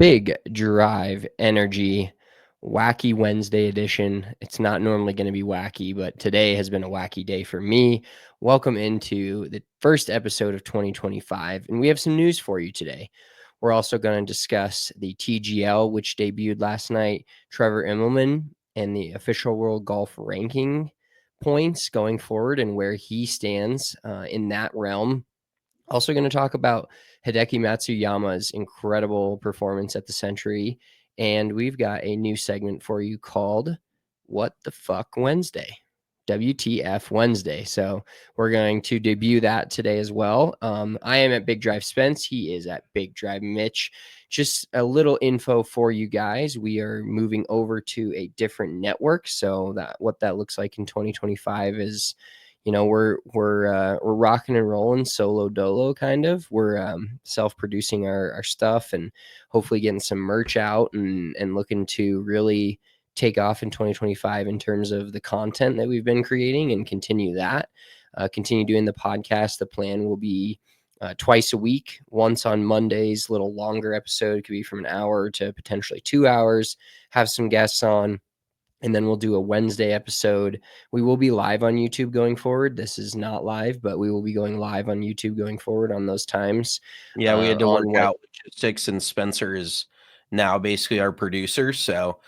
Big Drive Energy Wacky Wednesday edition. It's not normally going to be wacky, but today has been a wacky day for me. Welcome into the first episode of 2025, and we have some news for you today. We're also going to discuss the TGL, which debuted last night, Trevor Immelman, and the official world golf ranking points going forward and where he stands in that realm. Also going to talk about Hideki Matsuyama's incredible performance at the Century. And we've got a new segment for you called What the Fuck Wednesday? WTF Wednesday. So we're going to debut that today as well. I am at Big Drive Spence. He is at Big Drive Mitch. Just a little info for you guys. We are moving over to a different network. So that what that looks like in 2025 is, we're rocking and rolling solo dolo kind of. We're self-producing our stuff and hopefully getting some merch out and looking to really take off in 2025 in terms of the content that we've been creating and continue doing the podcast. The plan will be twice a week, once on Mondays, little longer episode, could be from an hour to potentially 2 hours, have some guests on. And then we'll do a Wednesday episode. We will be live on YouTube going forward. This is not live, but we will be going live on YouTube going forward on those times. Yeah, we had to work out logistics, and Spencer is now basically our producer. So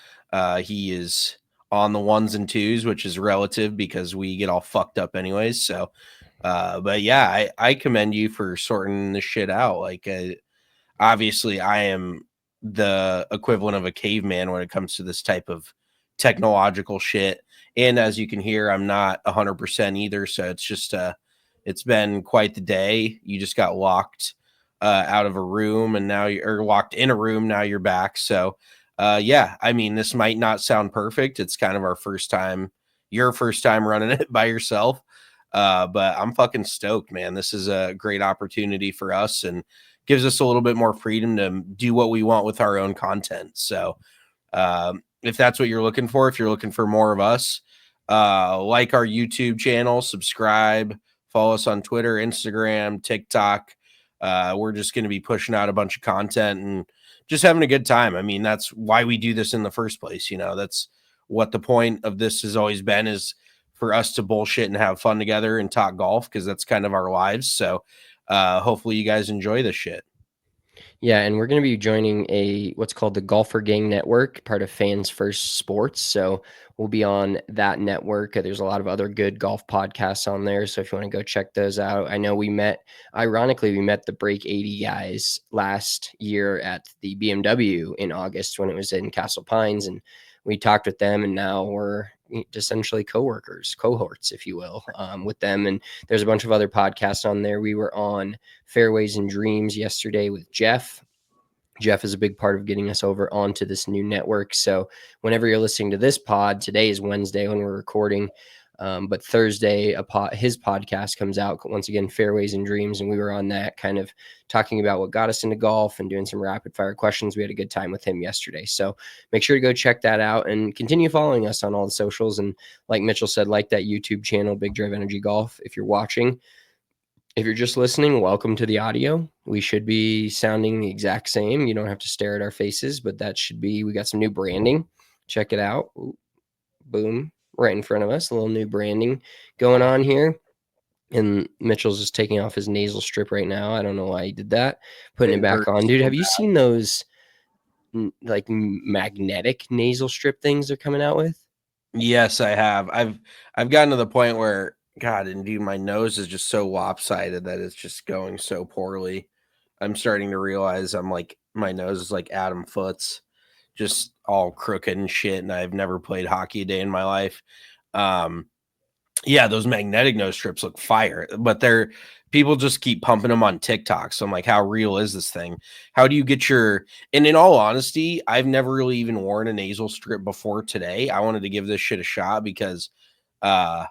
he is on the ones and twos, which is relative because we get all fucked up anyways. So, but yeah, I commend you for sorting this shit out. Like, obviously, I am the equivalent of a caveman when it comes to this type of technological shit. And as you can hear, I'm not 100% either. So it's just it's been quite the day. You just got locked out of a room, and now you're locked in a room. Now you're back. So yeah, I mean, this might not sound perfect. It's kind of our first time, your first time running it by yourself. But I'm fucking stoked, man. This is a great opportunity for us and gives us a little bit more freedom to do what we want with our own content. So if that's what you're looking for, if you're looking for more of us, like our YouTube channel, subscribe, follow us on Twitter, Instagram, TikTok. We're just going to be pushing out a bunch of content and just having a good time. I mean, that's why we do this in the first place. That's what the point of this has always been, is for us to bullshit and have fun together and talk golf, because that's kind of our lives. So hopefully you guys enjoy this shit. Yeah, and we're going to be joining what's called the Golfer Gang Network, part of Fans First Sports. So we'll be on that network. There's a lot of other good golf podcasts on there. So if you want to go check those out. I know we met the Break 80 guys last year at the BMW in August when it was in Castle Pines, and we talked with them, and now we're essentially cohorts, if you will, with them. And there's a bunch of other podcasts on there. We were on Fairways and Dreams yesterday with Jeff. Jeff is a big part of getting us over onto this new network. So whenever you're listening to this pod, today is Wednesday when we're recording. But Thursday, his podcast comes out, once again, Fairways and Dreams. And we were on that, kind of talking about what got us into golf and doing some rapid fire questions. We had a good time with him yesterday. So make sure to go check that out and continue following us on all the socials. And like Mitchell said, like that YouTube channel, Big Drive Energy Golf, if you're watching. If you're just listening, welcome to the audio. We should be sounding the exact same. You don't have to stare at our faces, but we got some new branding. Check it out. Ooh, boom. Right in front of us, a little new branding going on here. And Mitchell's just taking off his nasal strip right now. I don't know why he did that. Putting it back on. Dude, have you seen those like magnetic nasal strip things they're coming out with? Yes, I have. I've gotten to the point where, God, indeed, my nose is just so lopsided that it's just going so poorly. I'm starting to realize my nose is like Adam Foote's, just all crooked and shit, and I've never played hockey a day in my life. Yeah, those magnetic nose strips look fire, but people just keep pumping them on TikTok. So I'm like, how real is this thing? How do you get and in all honesty, I've never really even worn a nasal strip before today. I wanted to give this shit a shot because, and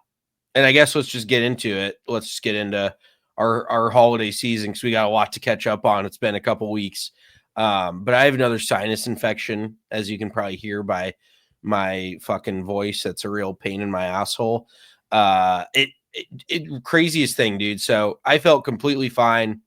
I guess let's just get into it. Let's just get into our holiday season, because we got a lot to catch up on. It's been a couple weeks. But I have another sinus infection, as you can probably hear by my fucking voice. That's a real pain in my asshole. Craziest thing, dude. So I felt completely fine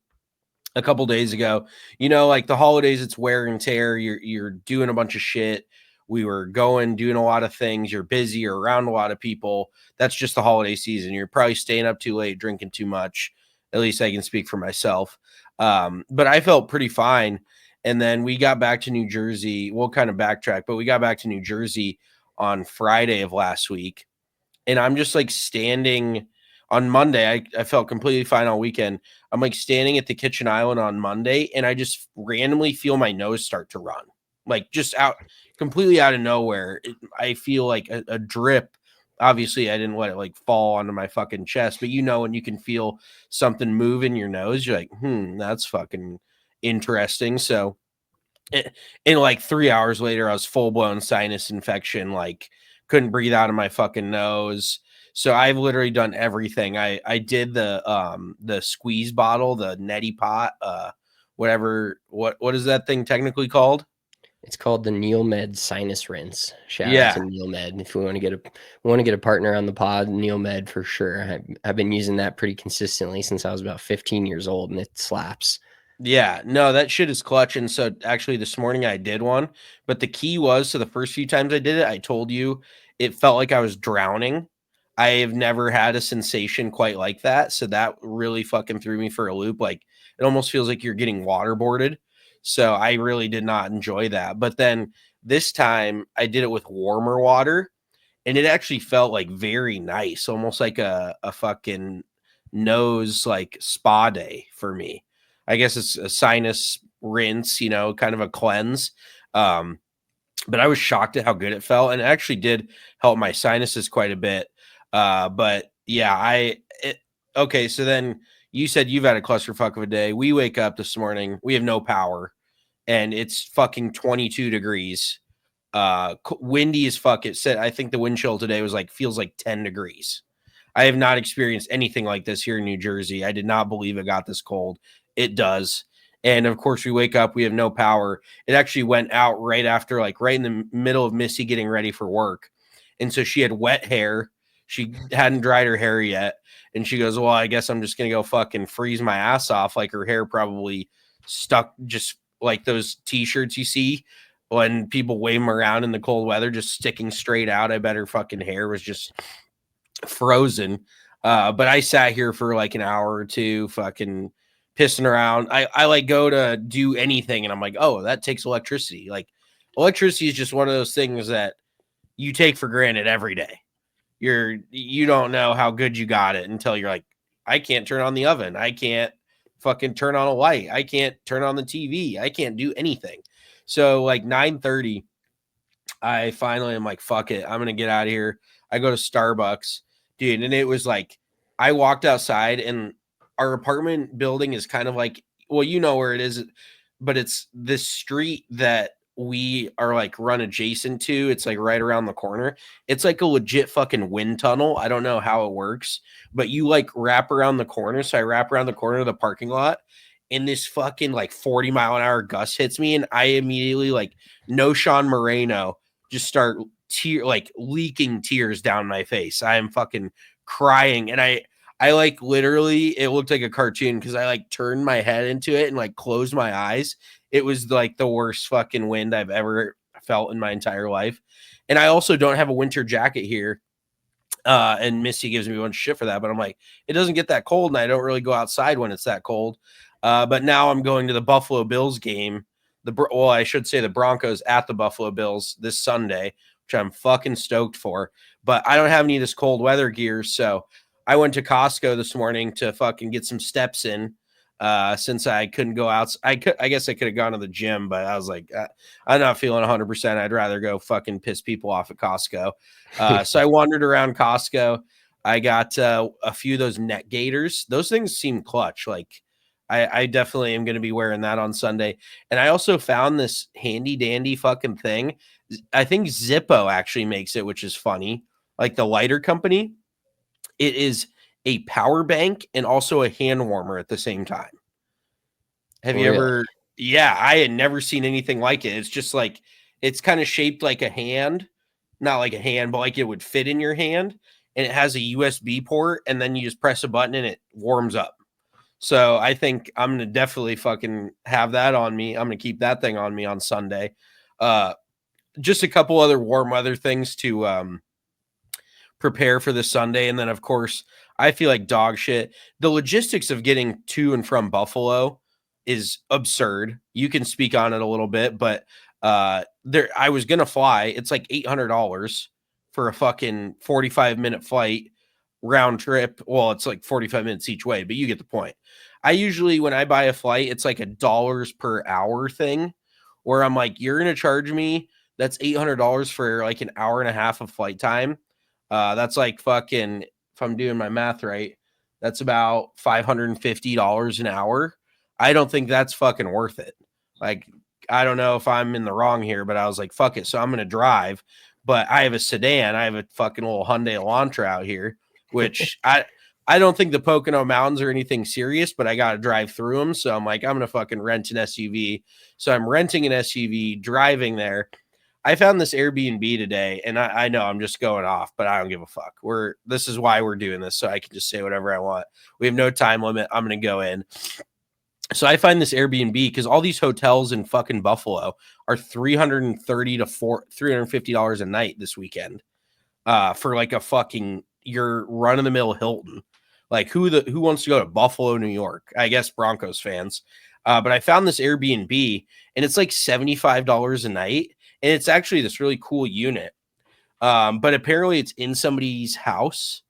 a couple days ago. You know, like the holidays, it's wear and tear. You're doing a bunch of shit. We were doing a lot of things. You're busy. You're around a lot of people. That's just the holiday season. You're probably staying up too late, drinking too much. At least I can speak for myself. But I felt pretty fine. And then we got back to New Jersey. We'll kind of backtrack, but we got back to New Jersey on Friday of last week. And I'm just like standing on Monday. I felt completely fine all weekend. I'm like standing at the kitchen island on Monday, and I just randomly feel my nose start to run, like just out completely out of nowhere. I feel like a drip. Obviously, I didn't let it like fall onto my fucking chest, but you know, when you can feel something move in your nose, you're like, that's fucking interesting. So, and like 3 hours later, I was full blown sinus infection, like couldn't breathe out of my fucking nose. So I've literally done everything. I did the squeeze bottle, the neti pot, whatever. What is that thing technically called? It's called the NeilMed Sinus Rinse. Shout out to Yeah, NeilMed. If we want to get a partner on the pod, NeilMed for sure. I've been using that pretty consistently since I was about 15 years old, and it slaps. yeah, no, that shit is clutch. And so actually this morning I did one, but the key was, so the first few times I did it, I told you it felt like I was drowning. I have never had a sensation quite like that. So that really fucking threw me for a loop. Like it almost feels like you're getting waterboarded. So I really did not enjoy that. But then this time I did it with warmer water, and it actually felt like very nice, almost like a fucking nose like spa day for me. I guess it's a sinus rinse, you know, kind of a cleanse. Um, but I was shocked at how good it felt, and it actually did help my sinuses quite a bit. But yeah, okay. So then you said you've had a clusterfuck of a day. We wake up this morning, we have no power, and it's fucking 22 degrees. Windy as fuck. It said I think the wind chill today was like feels like 10 degrees. I have not experienced anything like this here in New Jersey. I did not believe it got this cold. It does. And of course, we wake up, we have no power. It actually went out right after, like right in the middle of Missy getting ready for work. And so she had wet hair. She hadn't dried her hair yet. And she goes, well, I guess I'm just going to go fucking freeze my ass off. Like her hair probably stuck just like those t-shirts you see when people wave them around in the cold weather, just sticking straight out. I bet her fucking hair was just frozen. But I sat here for like an hour or two, fucking pissing around. I like go to do anything, and I'm like, oh, that takes electricity. Like electricity is just one of those things that you take for granted every day. You don't know how good you got it until you're like, I can't turn on the oven. I can't fucking turn on a light. I can't turn on the TV. I can't do anything. So like 9:30, I finally am like, fuck it. I'm gonna get out of here. I go to Starbucks, dude, and it was like I walked outside, and our apartment building is kind of like, well, you know where it is, but it's this street that we are like run adjacent to. It's like right around the corner. It's like a legit fucking wind tunnel. I don't know how it works, but you like wrap around the corner. So I wrap around the corner of the parking lot, and this fucking like 40-mile-an-hour gust hits me, and I immediately like no Sean Moreno just start like leaking tears down my face. I am fucking crying, and I like literally it looked like a cartoon because I like turned my head into it and like closed my eyes. It was like the worst fucking wind I've ever felt in my entire life. And I also don't have a winter jacket here. And Missy gives me a bunch of shit for that, but I'm like, it doesn't get that cold, and I don't really go outside when it's that cold. But now I'm going to the Buffalo Bills game. Well, I should say the Broncos at the Buffalo Bills this Sunday, which I'm fucking stoked for. But I don't have any of this cold weather gear, so I went to Costco this morning to fucking get some steps in. Since I couldn't go out, I guess I could have gone to the gym, but I was like, I'm not feeling 100%. I'd rather go fucking piss people off at Costco. So I wandered around Costco. I got a few of those net gaiters. Those things seem clutch. Like I definitely am going to be wearing that on Sunday. And I also found this handy dandy fucking thing. I think Zippo actually makes it, which is funny. Like the lighter company, it is a power bank and also a hand warmer at the same time. Have you Really? ever? Yeah, I had never seen anything like it. It's just like it's kind of shaped like a hand, not like a hand, but like it would fit in your hand, and it has a USB port, and then you just press a button and it warms up. So I think I'm gonna definitely fucking have that on me. I'm gonna keep that thing on me on Sunday. Just a couple other warm weather things to prepare for this Sunday. And then, of course, I feel like dog shit. The logistics of getting to and from Buffalo is absurd. You can speak on it a little bit, but there I was gonna fly. It's like $800 for a fucking 45-minute flight round trip. Well, it's like 45 minutes each way, but you get the point. I usually, when I buy a flight, it's like a dollars per hour thing where I'm like, you're gonna charge me that's $800 for like an hour and a half of flight time. That's like fucking, if I'm doing my math right, that's about $550 an hour. I don't think that's fucking worth it. Like, I don't know if I'm in the wrong here, but I was like, fuck it. So I'm going to drive, but I have a sedan. I have a fucking little Hyundai Elantra out here, which I don't think the Pocono Mountains are anything serious, but I got to drive through them. So I'm like, I'm going to fucking rent an SUV. So I'm renting an SUV, driving there. I found this Airbnb today, and I know I'm just going off, but I don't give a fuck. This is why we're doing this, so I can just say whatever I want. We have no time limit. I'm gonna go in. So I find this Airbnb because all these hotels in fucking Buffalo are $330 to $350 a night this weekend. For like a fucking your run of the mill Hilton. Like who wants to go to Buffalo, New York? I guess Broncos fans. But I found this Airbnb and it's like $75 a night. And it's actually this really cool unit. But apparently it's in somebody's house.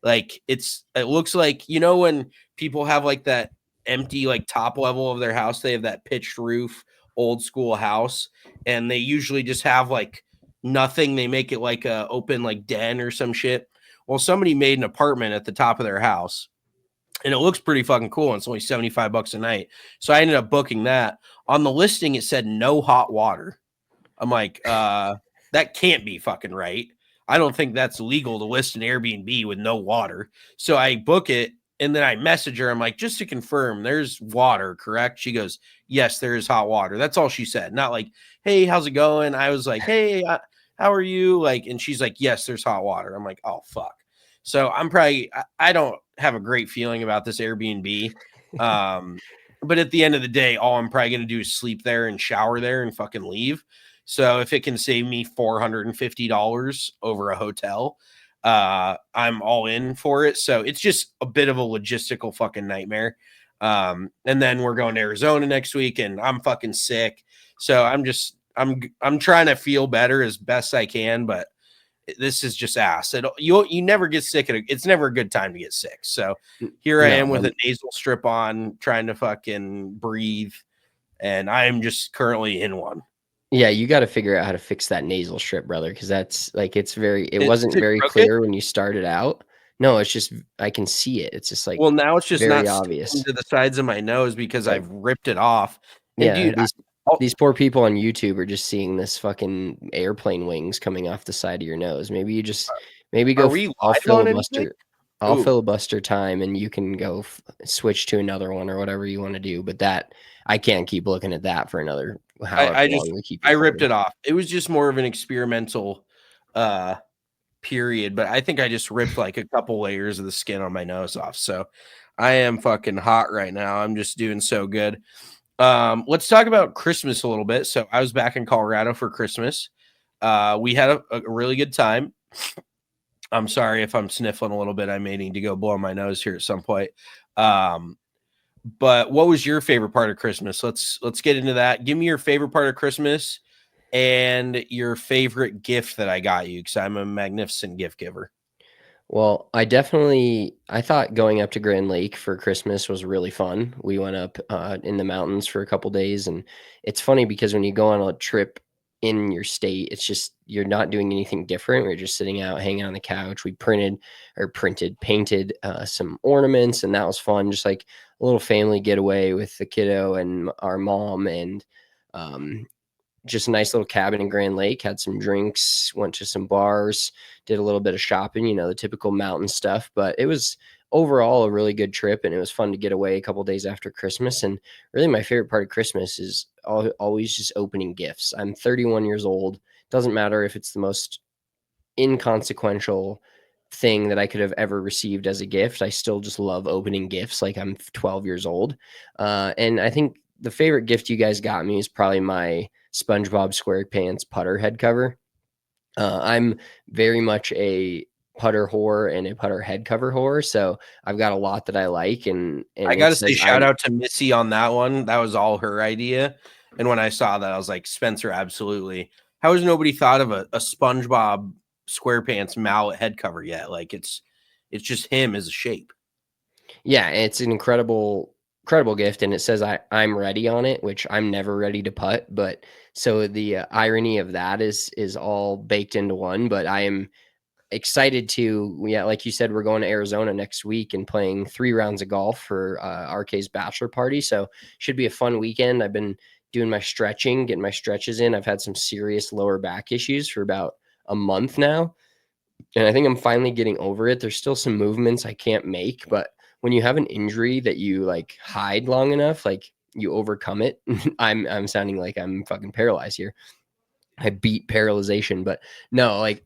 Like it looks like, when people have like that empty like top level of their house, they have that pitched roof, old school house, and they usually just have like nothing. They make it like a open like den or some shit. Well, somebody made an apartment at the top of their house and it looks pretty fucking cool. And it's only $75 a night. So I ended up booking that. On the listing, it said no hot water. I'm like, that can't be fucking right. I don't think that's legal to list an Airbnb with no water. So I book it and then I message her. I'm like, just to confirm, there's water, correct? She goes, yes, there is hot water. That's all she said. Not like, hey, how's it going? I was like, hey, how are you? Like, and she's like, yes, there's hot water. I'm like, oh, fuck. So I don't have a great feeling about this Airbnb. But at the end of the day, all I'm probably going to do is sleep there and shower there and fucking leave. So if it can save me $450 over a hotel, I'm all in for it. So it's just a bit of a logistical fucking nightmare. And then we're going to Arizona next week and I'm fucking sick. So I'm trying to feel better as best I can, but this is just ass. You never get sick. It's never a good time to get sick. So here I am with a nasal strip on, trying to fucking breathe, and I am just currently in one. Yeah, you got to figure out how to fix that nasal strip, brother, because that's like it wasn't very clear when you started out. No, it's just I can see it. It's just like well, now it's just very not obvious to the sides of my nose because I've ripped it off. And yeah, dude, these poor people on YouTube are just seeing this fucking airplane wings coming off the side of your nose. Maybe you just are we I'll live on anything? filibuster time and you can go switch to another one or whatever you want to do. But that I can't keep looking at that for another however long we keep recording. I ripped it off. It was just more of an experimental period, but I think I just ripped like a couple layers of the skin on my nose off. So I am fucking hot right now. I'm just doing so good. Let's talk about Christmas a little bit. So I was back in Colorado for Christmas. We had a really good time. I'm sorry if I'm sniffling a little bit. I may need to go blow my nose here at some point. But what was your favorite part of Christmas? Let's get into that. Give me your favorite part of Christmas and your favorite gift that I got you, because I'm a magnificent gift giver. Well, I thought going up to Grand Lake for Christmas was really fun. We went up in the mountains for a couple days, and it's funny because when you go on a trip in your state, it's just you're not doing anything different. We're just sitting out, hanging on the couch. We painted some ornaments, and that was fun. Just like a little family getaway with the kiddo and our mom, and um, just a nice little cabin in Grand Lake, had some drinks, went to some bars, did a little bit of shopping, the typical mountain stuff. But it was overall a really good trip, and it was fun to get away a couple days after Christmas. And really, my favorite part of Christmas is always just opening gifts. I'm 31 years old. Doesn't matter if it's the most inconsequential thing that I could have ever received as a gift. I still just love opening gifts like I'm 12 years old. And I think the favorite gift you guys got me is probably my SpongeBob SquarePants putter head cover. I'm very much a putter whore and a putter head cover whore, so I've got a lot that I like, and I it gotta say, says shout I'm. out to Missy on that one. That was all her idea. And when I saw that, I was like, Spencer, absolutely. How has nobody thought of a SpongeBob SquarePants mallet head cover yet? Like it's just him as a shape. Yeah, it's an incredible gift, and it says I'm ready on it, which I'm never ready to putt. But so the irony of that is all baked into one. But I am excited to, yeah, like you said, we're going to Arizona next week and playing 3 rounds of golf for RK's bachelor party. So should be a fun weekend. I've been doing my stretching, getting my stretches in. I've had some serious lower back issues for about a month now, and I think I'm finally getting over it. There's still some movements I can't make, but when you have an injury that you like hide long enough, like you overcome it. I'm sounding like I'm fucking paralyzed here. I beat paralyzation, but no, like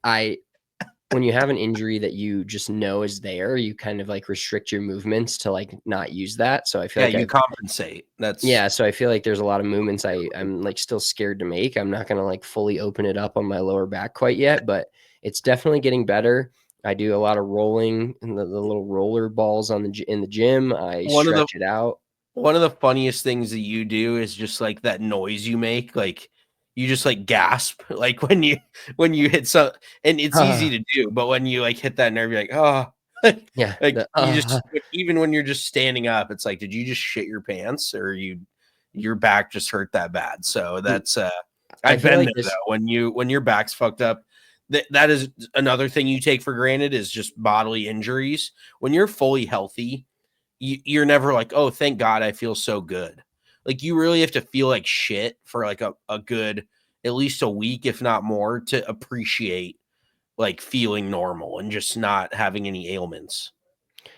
when you have an injury that you just know is there, you kind of like restrict your movements to like not use that. So I feel Yeah, like you I've, compensate. That's yeah, so I feel like there's a lot of movements I'm like still scared to make. I'm not gonna like fully open it up on my lower back quite yet, but it's definitely getting better. I do a lot of rolling and the little roller balls on in the gym. I one of the stretch it out. one of the funniest things that you do is just like that noise you make, like you just like gasp, like when you hit some, and it's easy to do, but when you like hit that nerve, you're like, oh, Yeah, like the you just even when you're just standing up, it's like, did you just shit your pants or your back just hurt that bad? So that's I I've feel been like there though. this. When your back's fucked up, that is another thing you take for granted is just bodily injuries. When you're fully healthy, you're never like, oh, thank God I feel so good. Like you really have to feel like shit for like a good at least a week, if not more, to appreciate like feeling normal and just not having any ailments.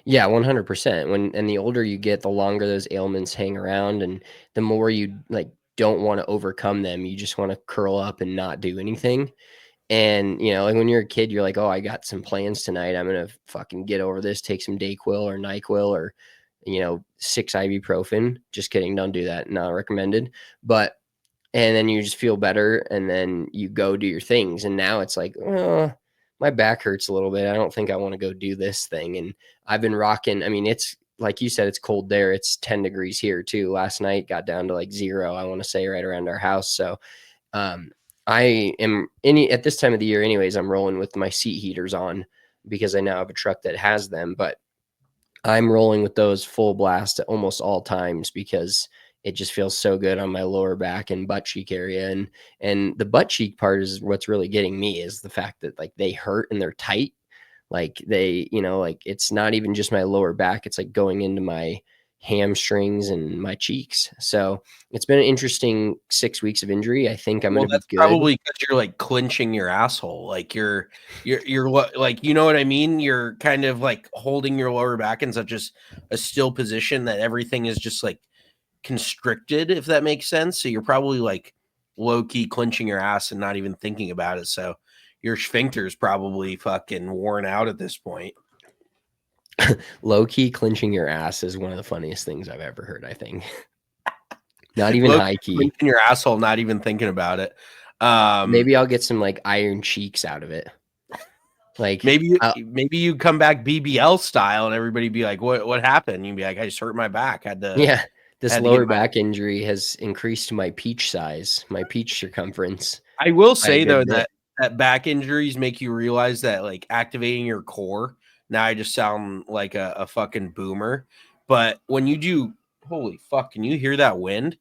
Yeah, 100%. And the older you get, the longer those ailments hang around, and the more you like don't want to overcome them. You just want to curl up and not do anything. And like when you're a kid, you're like, oh, I got some plans tonight. I'm gonna fucking get over this, take some Dayquil or NyQuil or 6 ibuprofen. Just kidding, don't do that. Not recommended. But and then you just feel better, and then you go do your things, and now it's like, oh, my back hurts a little bit, I don't think I want to go do this thing. And I've been rocking, I mean, it's like you said, it's cold there, it's 10 degrees here too. Last night got down to like 0, I want to say, right around our house. So I am at this time of the year anyways, I'm rolling with my seat heaters on because I now have a truck that has them. But I'm rolling with those full blast at almost all times because it just feels so good on my lower back and butt cheek area. And the butt cheek part is what's really getting me, is the fact that like they hurt and they're tight. Like they, like it's not even just my lower back, it's like going into my hamstrings and my cheeks. So it's been an interesting 6 weeks of injury. I think I'm Well, gonna be that's good. probably because you're like clenching your asshole. Like you're what, like, you know what I mean? You're kind of like holding your lower back in such a still position that everything is just like constricted, if that makes sense. So you're probably like low key clenching your ass and not even thinking about it. So your sphincter is probably fucking worn out at this point. Low key clenching your ass is one of the funniest things I've ever heard, I think. Not even Low high key key. clenching your asshole, not even thinking about it. Um, Maybe I'll get some like iron cheeks out of it. Like, maybe you come back BBL style and everybody be like, what happened? You'd be like, I just hurt my back. yeah, this Had to get lower my. back injury has increased my peach size, my peach circumference I will by a say though good bit. that back injuries make you realize that like activating your core. Now I just sound like a fucking boomer, but when you do, holy fuck, can you hear that wind?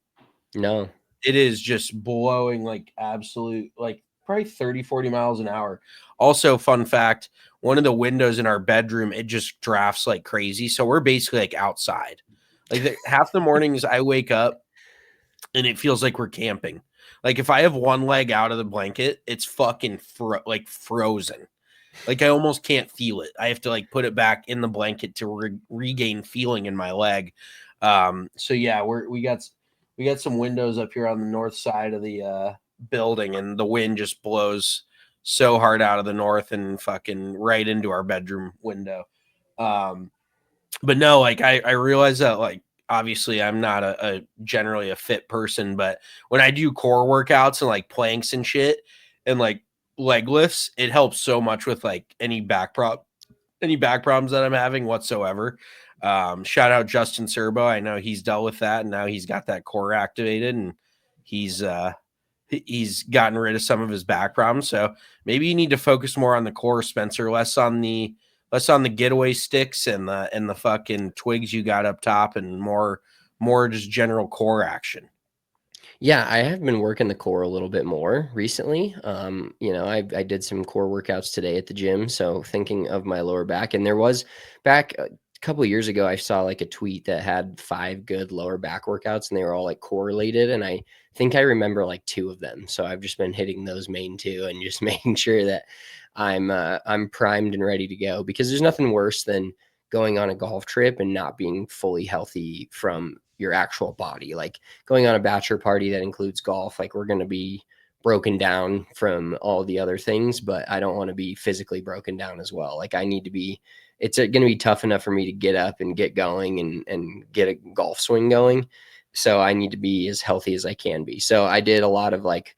No. It is just blowing like absolute, like probably 30, 40 miles an hour. Also, fun fact, one of the windows in our bedroom, it just drafts like crazy. So we're basically like outside. Like half the mornings I wake up and it feels like we're camping. Like if I have one leg out of the blanket, it's fucking like frozen. Like I almost can't feel it. I have to like put it back in the blanket to regain feeling in my leg. So yeah, we got some windows up here on the north side of the building, and the wind just blows so hard out of the north and fucking right into our bedroom window. But no, like I realize that, like, obviously I'm not a generally a fit person, but when I do core workouts and like planks and shit and like leg lifts, it helps so much with like any back problems that I'm having whatsoever. Shout out Justin Serbo. I know he's dealt with that and now he's got that core activated and he's he's gotten rid of some of his back problems. So maybe you need to focus more on the core, Spencer, less on the getaway sticks and the fucking twigs you got up top, and more just general core action. Yeah, I have been working the core a little bit more recently. I did some core workouts today at the gym. So thinking of my lower back, and there was back a couple of years ago, I saw like a tweet that had 5 good lower back workouts, and they were all like correlated. And I think I remember like 2 of them. So I've just been hitting those main 2 and just making sure that I'm primed and ready to go, because there's nothing worse than going on a golf trip and not being fully healthy from your actual body. Like going on a bachelor party that includes golf, like we're going to be broken down from all the other things, but I don't want to be physically broken down as well. Like I need to be, it's going to be tough enough for me to get up and get going and get a golf swing going. So I need to be as healthy as I can be. So I did a lot of like,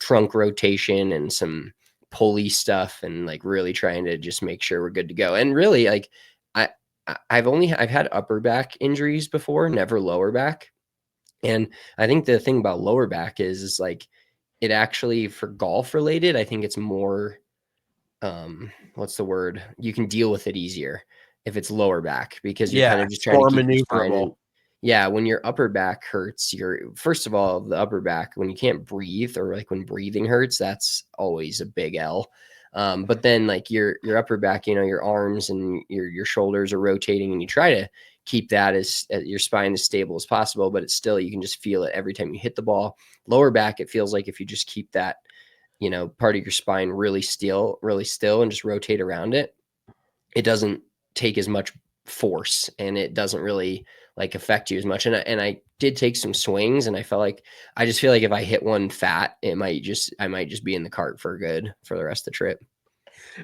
trunk rotation and some pulley stuff and like really trying to just make sure we're good to go. And really like I I've had upper back injuries before, never lower back. And I think the thing about lower back is like it actually, for golf related, I think it's more what's the word? You can deal with it easier if it's lower back, because you're Yeah, kind of just it's trying to more keep your spine in. maneuverable. Yeah, when your upper back hurts, first of all, the upper back, when you can't breathe or like when breathing hurts, that's always a big L. But then like your upper back, your arms and your shoulders are rotating, and you try to keep that as your spine as stable as possible, but it's still, you can just feel it every time you hit the ball. Lower back, it feels like if you just keep that, part of your spine really still and just rotate around it, it doesn't take as much force and it doesn't really like affect you as much. And I did take some swings, and I just feel like if I hit one fat, I might just be in the cart for the rest of the trip.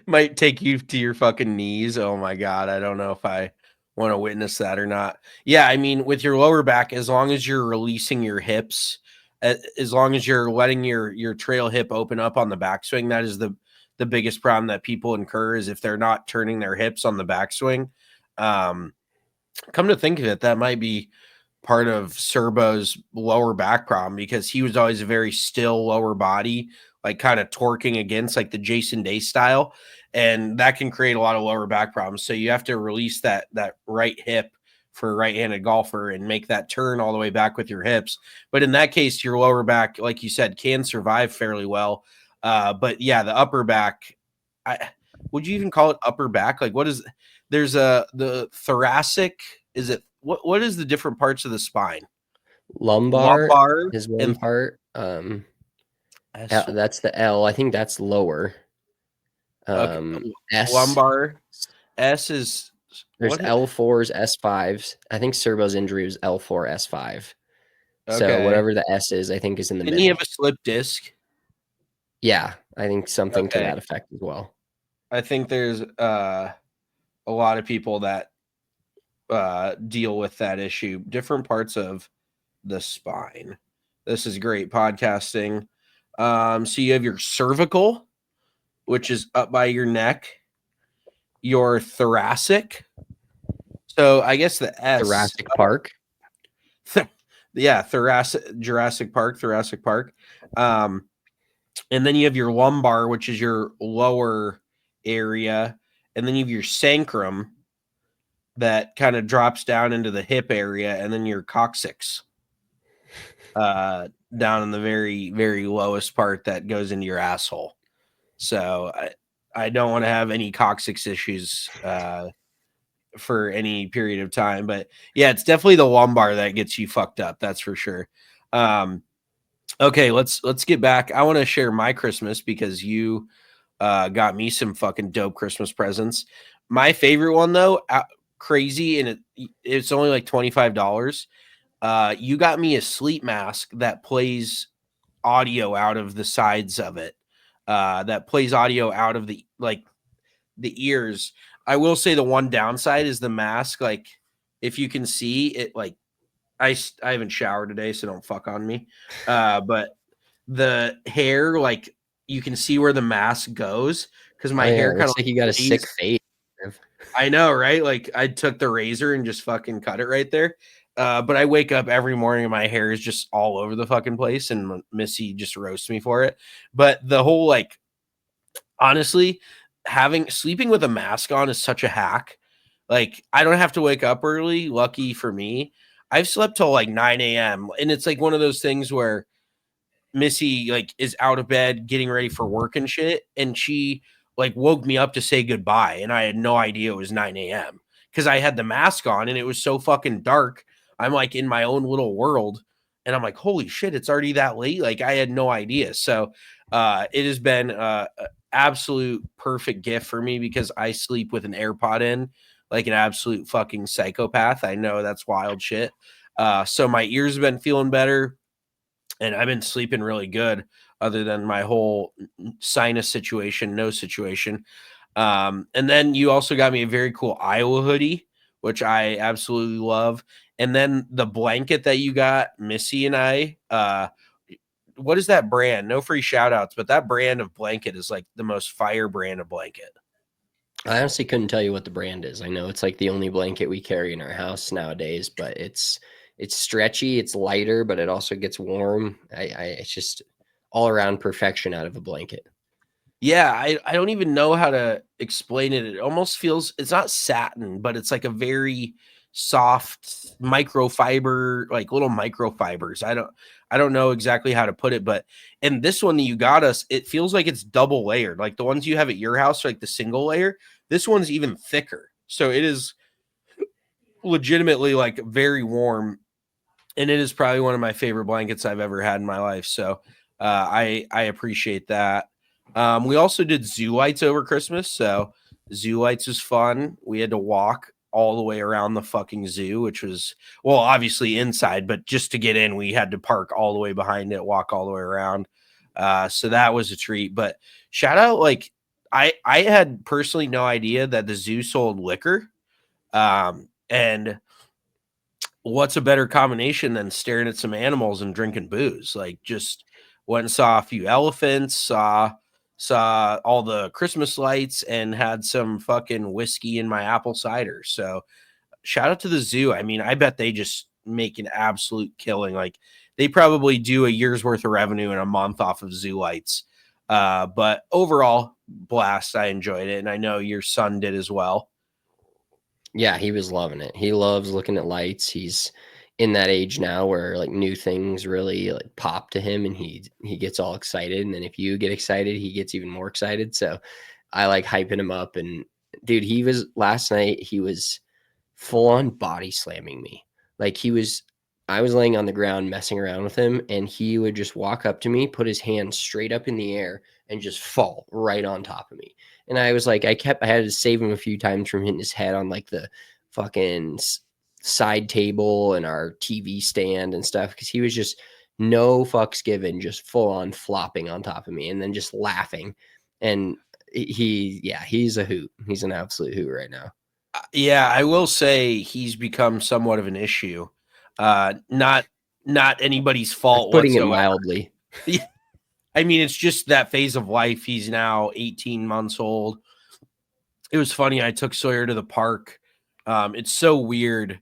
Might take you to your fucking knees. Oh my god, I don't know if I want to witness that or not. Yeah, I mean, with your lower back, as long as you're releasing your hips, as long as you're letting your trail hip open up on the backswing, that is the biggest problem that people incur, is if they're not turning their hips on the backswing. Come to think of it, that might be part of Serbo's lower back problem, because he was always a very still lower body, like kind of torquing against like the Jason Day style. And that can create a lot of lower back problems. So you have to release that right hip for a right-handed golfer and make that turn all the way back with your hips. But in that case, your lower back, like you said, can survive fairly well. But yeah, the upper back, would you even call it upper back? Like, what is, there's the thoracic, is it, what is the different parts of the spine? Lumbar Lumbar is one and part. S. That's the L. I think that's lower. Okay, S lumbar. S is There's what? L4s, S5s. I think Serbo's injury was L4, S5. So Okay. whatever the S is, I think is in the Didn't he have middle. a slip disc? Yeah, I think something to Okay. that effect as well. I think there's a lot of people that deal with that issue. Different parts of the spine. This is great podcasting. So you have your cervical, which is up by your neck, your thoracic. So I guess the S. Thoracic Park. Yeah, Jurassic Park. Um, and then you have your lumbar, which is your lower area, and then you have your sacrum that kind of drops down into the hip area, and then your coccyx down in the very, very lowest part that goes into your asshole. So I don't want to have any coccyx issues for any period of time. But yeah, it's definitely the lumbar that gets you fucked up. That's for sure. Okay, let's get back. I want to share my Christmas, because you got me some fucking dope Christmas presents. My favorite one though, crazy, and it's only like $25. You got me a sleep mask that plays audio out of the sides of it. that plays audio out of the ears. I will say the one downside is the mask. Like, if you can see it, like I haven't showered today, so don't fuck on me. But the hair, like you can see where the mask goes because Oh my yeah, hair it kind looks of like you got a sick lays. face. I know, right? Like I took the razor and just fucking cut it right there. But I wake up every morning and my hair is just all over the fucking place, and Missy just roasts me for it. But the whole like, honestly, sleeping with a mask on is such a hack. Like I don't have to wake up early. Lucky for me, I've slept till like 9 a.m. and it's like one of those things where Missy like is out of bed getting ready for work and shit, and she like woke me up to say goodbye, and I had no idea it was 9 a.m. because I had the mask on and it was so fucking dark. I'm like in my own little world, and I'm like, holy shit, it's already that late. Like I had no idea. So it has been a absolute perfect gift for me because I sleep with an AirPod in like an absolute fucking psychopath. I know that's wild shit. So my ears have been feeling better and I've been sleeping really good other than my whole sinus situation, nose situation. And then you also got me a very cool Iowa hoodie, which I absolutely love. And then the blanket that you got, Missy and I, what is that brand? No free shout outs, but that brand of blanket is like the most fire brand of blanket. I honestly couldn't tell you what the brand is. I know it's like the only blanket we carry in our house nowadays, but it's stretchy, it's lighter, but it also gets warm. It's just all around perfection out of a blanket. Yeah, I don't even know how to explain it. It almost feels it's not satin, but it's like a very soft microfiber, like little microfibers. I don't know exactly how to put it, but and this one that you got us, it feels like it's double layered. Like the ones you have at your house, like the single layer. This one's even thicker. So it is legitimately like very warm, and it is probably one of my favorite blankets I've ever had in my life. So I appreciate that. We also did zoo lights over Christmas, so zoo lights was fun. We had to walk all the way around the fucking zoo, which was well, obviously inside, but just to get in, we had to park all the way behind it, walk all the way around. So that was a treat. But shout out, like I had personally no idea that the zoo sold liquor. And what's a better combination than staring at some animals and drinking booze? Like just went and saw a few elephants, saw all the Christmas lights and had some fucking whiskey in my apple cider. So shout out to the zoo. I mean, I bet they just make an absolute killing. Like they probably do a year's worth of revenue in a month off of zoo lights. But overall, blast. I enjoyed it. And I know your son did as well. Yeah, he was loving it. He loves looking at lights. He's in that age now where like new things really like pop to him and he gets all excited. And then if you get excited, he gets even more excited. So I like hyping him up. And dude, he was last night, he was full on body slamming me. Like I was laying on the ground messing around with him, and he would just walk up to me, put his hand straight up in the air, and just fall right on top of me. And I was like, I had to save him a few times from hitting his head on like the fucking side table and our TV stand and stuff because he was just no fucks given, just full on flopping on top of me and then just laughing. And he's a hoot. He's an absolute hoot right now. Yeah, I will say he's become somewhat of an issue. Not anybody's That's fault putting it whatsoever. mildly. I mean, it's just that phase of life. He's now 18 months old. It was funny. I took Sawyer to the park. It's so weird.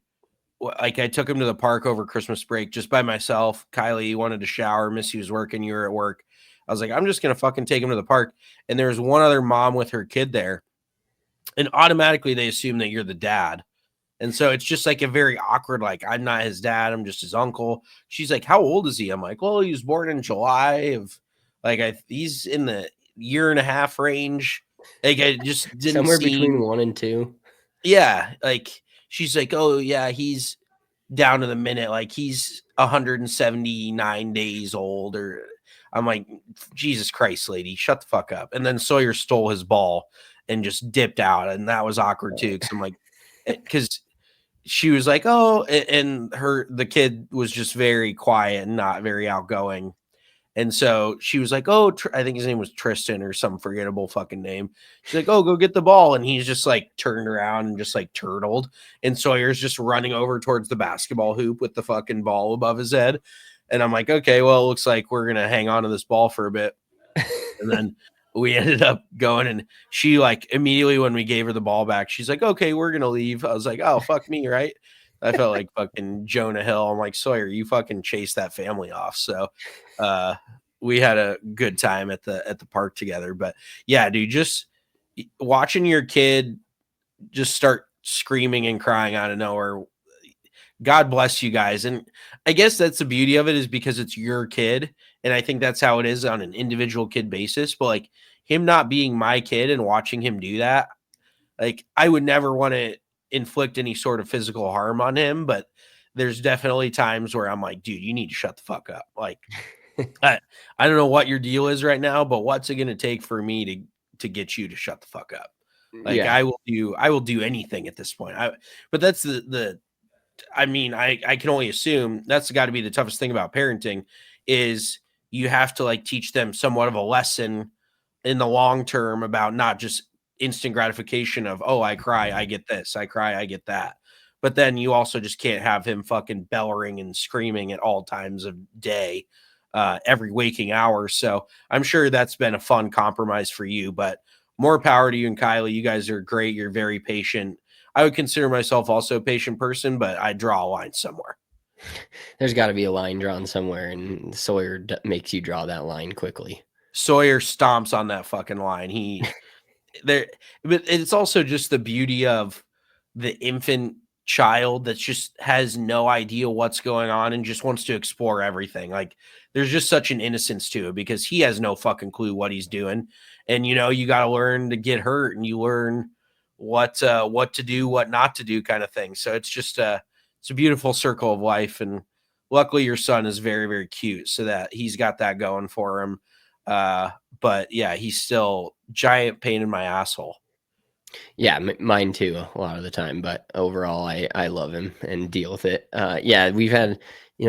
Like I took him to the park over Christmas break just by myself. Kylie wanted to shower. Missy was working. You were at work. I was like, I'm just gonna fucking take him to the park. And there was one other mom with her kid there, and automatically they assume that you're the dad. And so it's just like a very awkward, like, I'm not his dad, I'm just his uncle. She's like, how old is he? I'm like, well, he was born in July of he's in the year and a half range. Like I just didn't Somewhere between seem 1 and 2. yeah, like she's like, oh yeah, he's down to the minute, like he's 179 days old, or I'm like, Jesus Christ, lady, shut the fuck up. And then Sawyer stole his ball and just dipped out, and that was awkward too. Cause I'm like, because she was like, "Oh," and the kid was just very quiet and not very outgoing. And so she was like, oh, I think his name was Tristan or some forgettable fucking name. She's like, oh, go get the ball. And he's just like turned around and just like turtled. And Sawyer's just running over towards the basketball hoop with the fucking ball above his head. And I'm like, okay, well, it looks like we're going to hang on to this ball for a bit. And then we ended up going, and she like immediately when we gave her the ball back, she's like, okay, we're going to leave. I was like, oh, fuck me, right? I felt like fucking Jonah Hill. I'm like, Sawyer, you fucking chased that family off. So we had a good time at the park together. But yeah, dude, just watching your kid just start screaming and crying out of nowhere. God bless you guys. And I guess that's the beauty of it, is because it's your kid. And I think that's how it is on an individual kid basis. But like him not being my kid and watching him do that, like I would never want to inflict any sort of physical harm on him. But there's definitely times where I'm like, dude, you need to shut the fuck up. Like, I don't know what your deal is right now, but what's it going to take for me to get you to shut the fuck up? Like Yeah. I will do anything at this point. But that's I mean, I can only assume that's got to be the toughest thing about parenting is you have to like teach them somewhat of a lesson in the long term about not just instant gratification of, oh, I cry, I get this, I cry, I get that. But then you also just can't have him fucking bellowing and screaming at all times of day, every waking hour. So I'm sure that's been a fun compromise for you, but more power to you and Kylie. You guys are great. You're very patient. I would consider myself also a patient person, but I draw a line somewhere. There's got to be a line drawn somewhere, and Sawyer makes you draw that line quickly. Sawyer stomps on that fucking line. There, but it's also just the beauty of the infant child that just has no idea what's going on and just wants to explore everything. Like there's just such an innocence to it because he has no fucking clue what he's doing. And you know, you got to learn to get hurt and you learn what to do, what not to do kind of thing. So it's just it's a beautiful circle of life. And luckily your son is very, very cute so that he's got that going for him. But yeah, he's still giant pain in my asshole. Yeah, mine too, a lot of the time. But overall, I love him and deal with it. Yeah, we've had,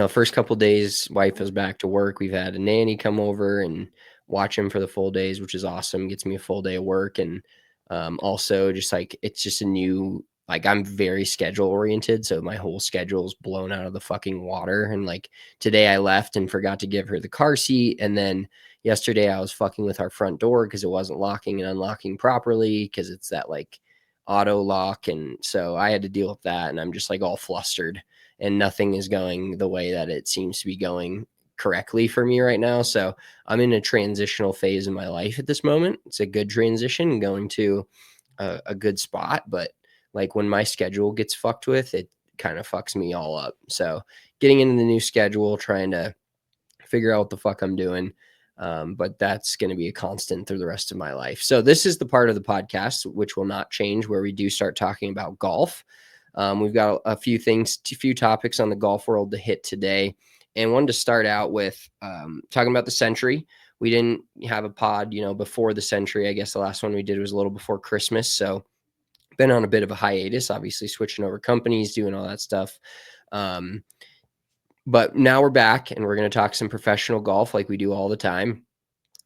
first couple days, wife was back to work. We've had a nanny come over and watch him for the full days, which is awesome. Gets me a full day of work. And also just like, it's just a new, like I'm very schedule oriented. So my whole schedule's blown out of the fucking water. And like today I left and forgot to give her the car seat. And then yesterday I was fucking with our front door because it wasn't locking and unlocking properly because it's that like auto lock. And so I had to deal with that. And I'm just like all flustered and nothing is going the way that it seems to be going correctly for me right now. So I'm in a transitional phase in my life at this moment. It's a good transition going to a good spot, but like when my schedule gets fucked with, it kind of fucks me all up. So getting into the new schedule, trying to figure out what the fuck I'm doing. But that's going to be a constant through the rest of my life. So this is the part of the podcast which will not change, where we do start talking about golf. We've got a few topics on the golf world to hit today, and wanted to start out with talking about the Century. We didn't have a pod, before the Century. I guess the last one we did was a little before Christmas, so been on a bit of a hiatus, obviously switching over companies, doing all that stuff. But now we're back and we're going to talk some professional golf like we do all the time.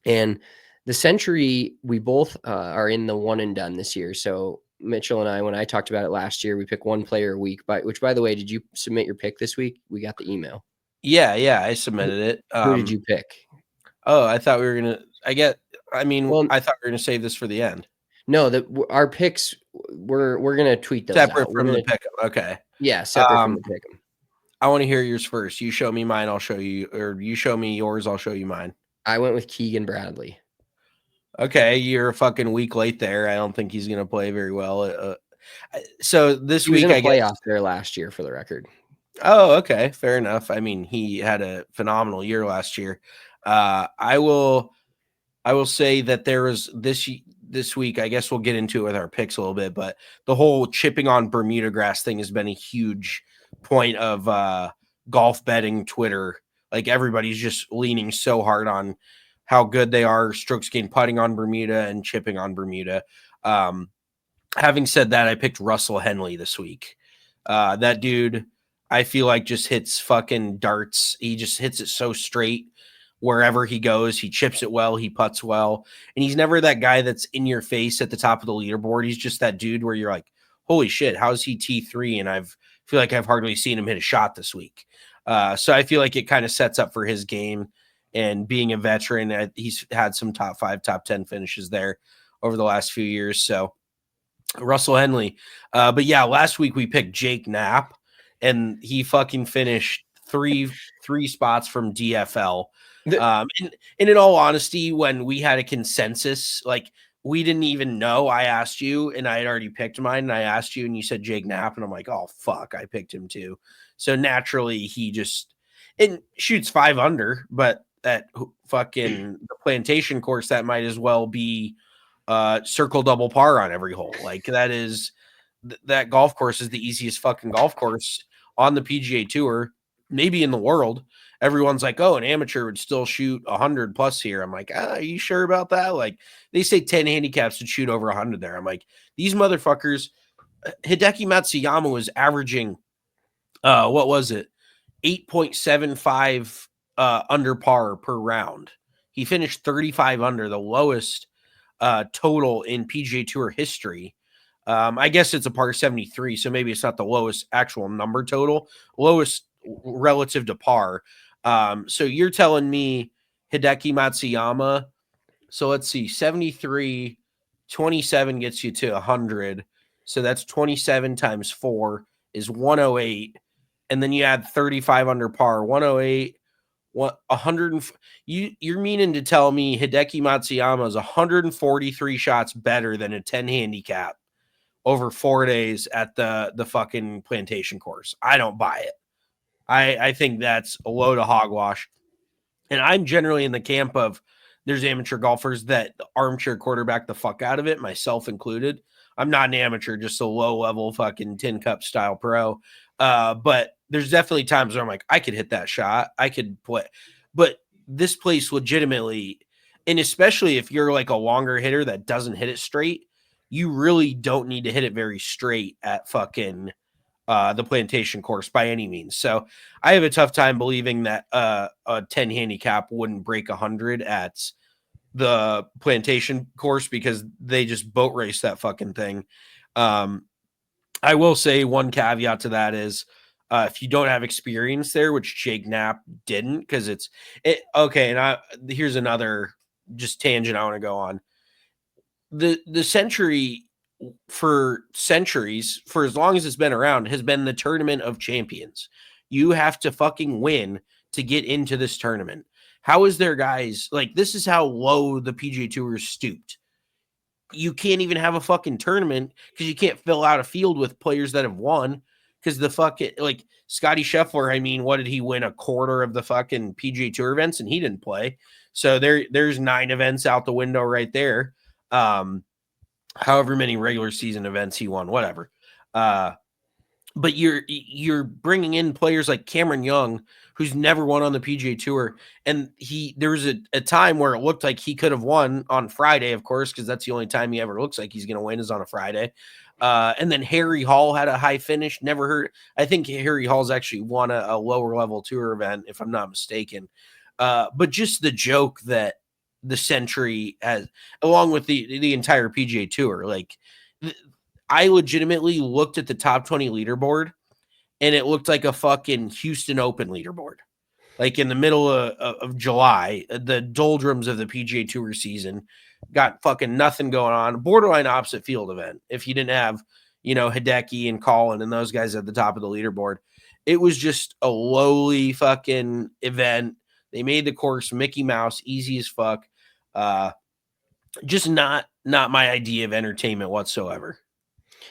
And the Century, we both are in the one and done this year. So Mitchell and I, when I talked about it last year, we pick one player a week. Which, by the way, did you submit your pick this week? We got the email. Yeah, I submitted it. Who did you pick? Oh, I thought we were gonna. Well, I thought we were gonna save this for the end. No, our picks, we're gonna tweet those Separate out. from the pick 'em. Okay. Yeah, separate from the pick 'em. I want to hear yours first. You show me mine, I'll show you, or you show me yours, I'll show you mine. I went with Keegan Bradley. Okay, you're a fucking week late there. I don't think he's gonna play very well. So this week, I guess there last year, for the record. Oh, okay, fair enough. I mean, he had a phenomenal year last year. I will say that there was this week. I guess we'll get into it with our picks a little bit, but the whole chipping on Bermuda grass thing has been a huge point of golf betting Twitter. Like everybody's just leaning so hard on how good they are strokes gained putting on Bermuda and chipping on Bermuda. Having said that, I picked Russell Henley this week. That dude, I feel like just hits fucking darts. He just hits it so straight. wherever he goes. He chips it well, he putts well, and he's never that guy that's in your face at the top of the leaderboard. He's just that dude where you're like, holy shit, how's he T3? And feel like I've hardly seen him hit a shot this week. So I feel like it kind of sets up for his game. And being a veteran, he's had some top 5, top 10 finishes there over the last few years. So Russell Henley. But yeah, last week we picked Jake Knapp, and he fucking finished three spots from DFL. And in all honesty, when we had a consensus, like we didn't even know. I asked you, and I had already picked mine, and I asked you, and you said Jake Knapp, and I'm like, oh fuck, I picked him too. So naturally, he just shoots 5 under, but that fucking the plantation course, that might as well be circle double par on every hole. Like that golf course is the easiest fucking golf course on the PGA Tour, maybe in the world. Everyone's like, oh, an amateur would still shoot 100 plus here. I'm like, are you sure about that? Like they say 10 handicaps would shoot over 100 there. I'm like, these motherfuckers. Hideki Matsuyama was averaging what was it, 8.75 under par per round. He finished 35 under, the lowest total in PGA Tour history. I guess it's a par 73, so maybe it's not the lowest actual number total, lowest relative to par. So you're telling me Hideki Matsuyama, so let's see, 73, 27 gets you to 100. So that's 27 times 4 is 108. And then you add 35 under par, 108, 100. You're meaning to tell me Hideki Matsuyama is 143 shots better than a 10 handicap over 4 days at the fucking plantation course? I don't buy it. I think that's a load of hogwash. And I'm generally in the camp of there's amateur golfers that armchair quarterback the fuck out of it, myself included. I'm not an amateur, just a low level fucking tin cup style pro. But there's definitely times where I'm like, I could hit that shot. I could play. But this place legitimately, and especially if you're like a longer hitter that doesn't hit it straight, you really don't need to hit it very straight at fucking the plantation course by any means. So I have a tough time believing that a 10 handicap wouldn't break 100 at the plantation course because they just boat race that fucking thing. I will say one caveat to that is if you don't have experience there, which Jake Knapp didn't, because okay. And here's another just tangent I want to go on. The Century for centuries, for as long as it's been around, has been the tournament of champions. You have to fucking win to get into this tournament. How is there guys like this is how low the PGA Tour is stooped. You can't even have a fucking tournament because you can't fill out a field with players that have won because the fucking like Scotty Scheffler, I mean, what did he win? A quarter of the fucking PGA Tour events and he didn't play. So there's 9 events out the window right there. However many regular season events he won, whatever. But you're bringing in players like Cameron Young, who's never won on the PGA Tour, and there was a time where it looked like he could have won on Friday, of course, because that's the only time he ever looks like he's going to win is on a Friday. And then Harry Hall had a high finish. Never heard. I think Harry Hall's actually won a lower level tour event, if I'm not mistaken. But just the joke that the Century has, along with the entire PGA Tour, like. I legitimately looked at the top 20 leaderboard and it looked like a fucking Houston Open leaderboard. Like in the middle of July, the doldrums of the PGA Tour season, got fucking nothing going on. Borderline opposite field event. If you didn't have, Hideki and Colin and those guys at the top of the leaderboard, it was just a lowly fucking event. They made the course Mickey Mouse, easy as fuck. Just not my idea of entertainment whatsoever.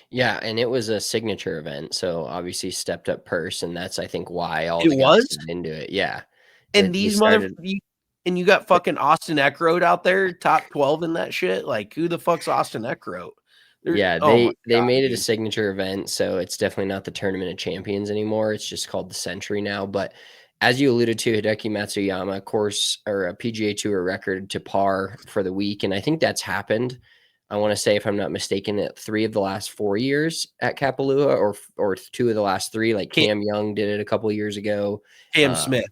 Yeah, and it was a signature event, so obviously stepped up purse, and that's I think why all It the guys was? got into it. Yeah, And they these started. and you got fucking Austin Eckroat out there, top 12 in that shit. Like, who the fuck's Austin Eckroat? Yeah, Oh my they god, made it a dude. signature event, so it's definitely not the Tournament of Champions anymore. It's just called the Century now. But as you alluded to, Hideki Matsuyama, course or a PGA Tour record to par for the week, and I think that's happened. I want to say, if I'm not mistaken, that 3 of the last 4 years at Kapalua, or 2 of the last 3. Like Cam, Cam Young did it a couple of years ago. Cam Um, Smith.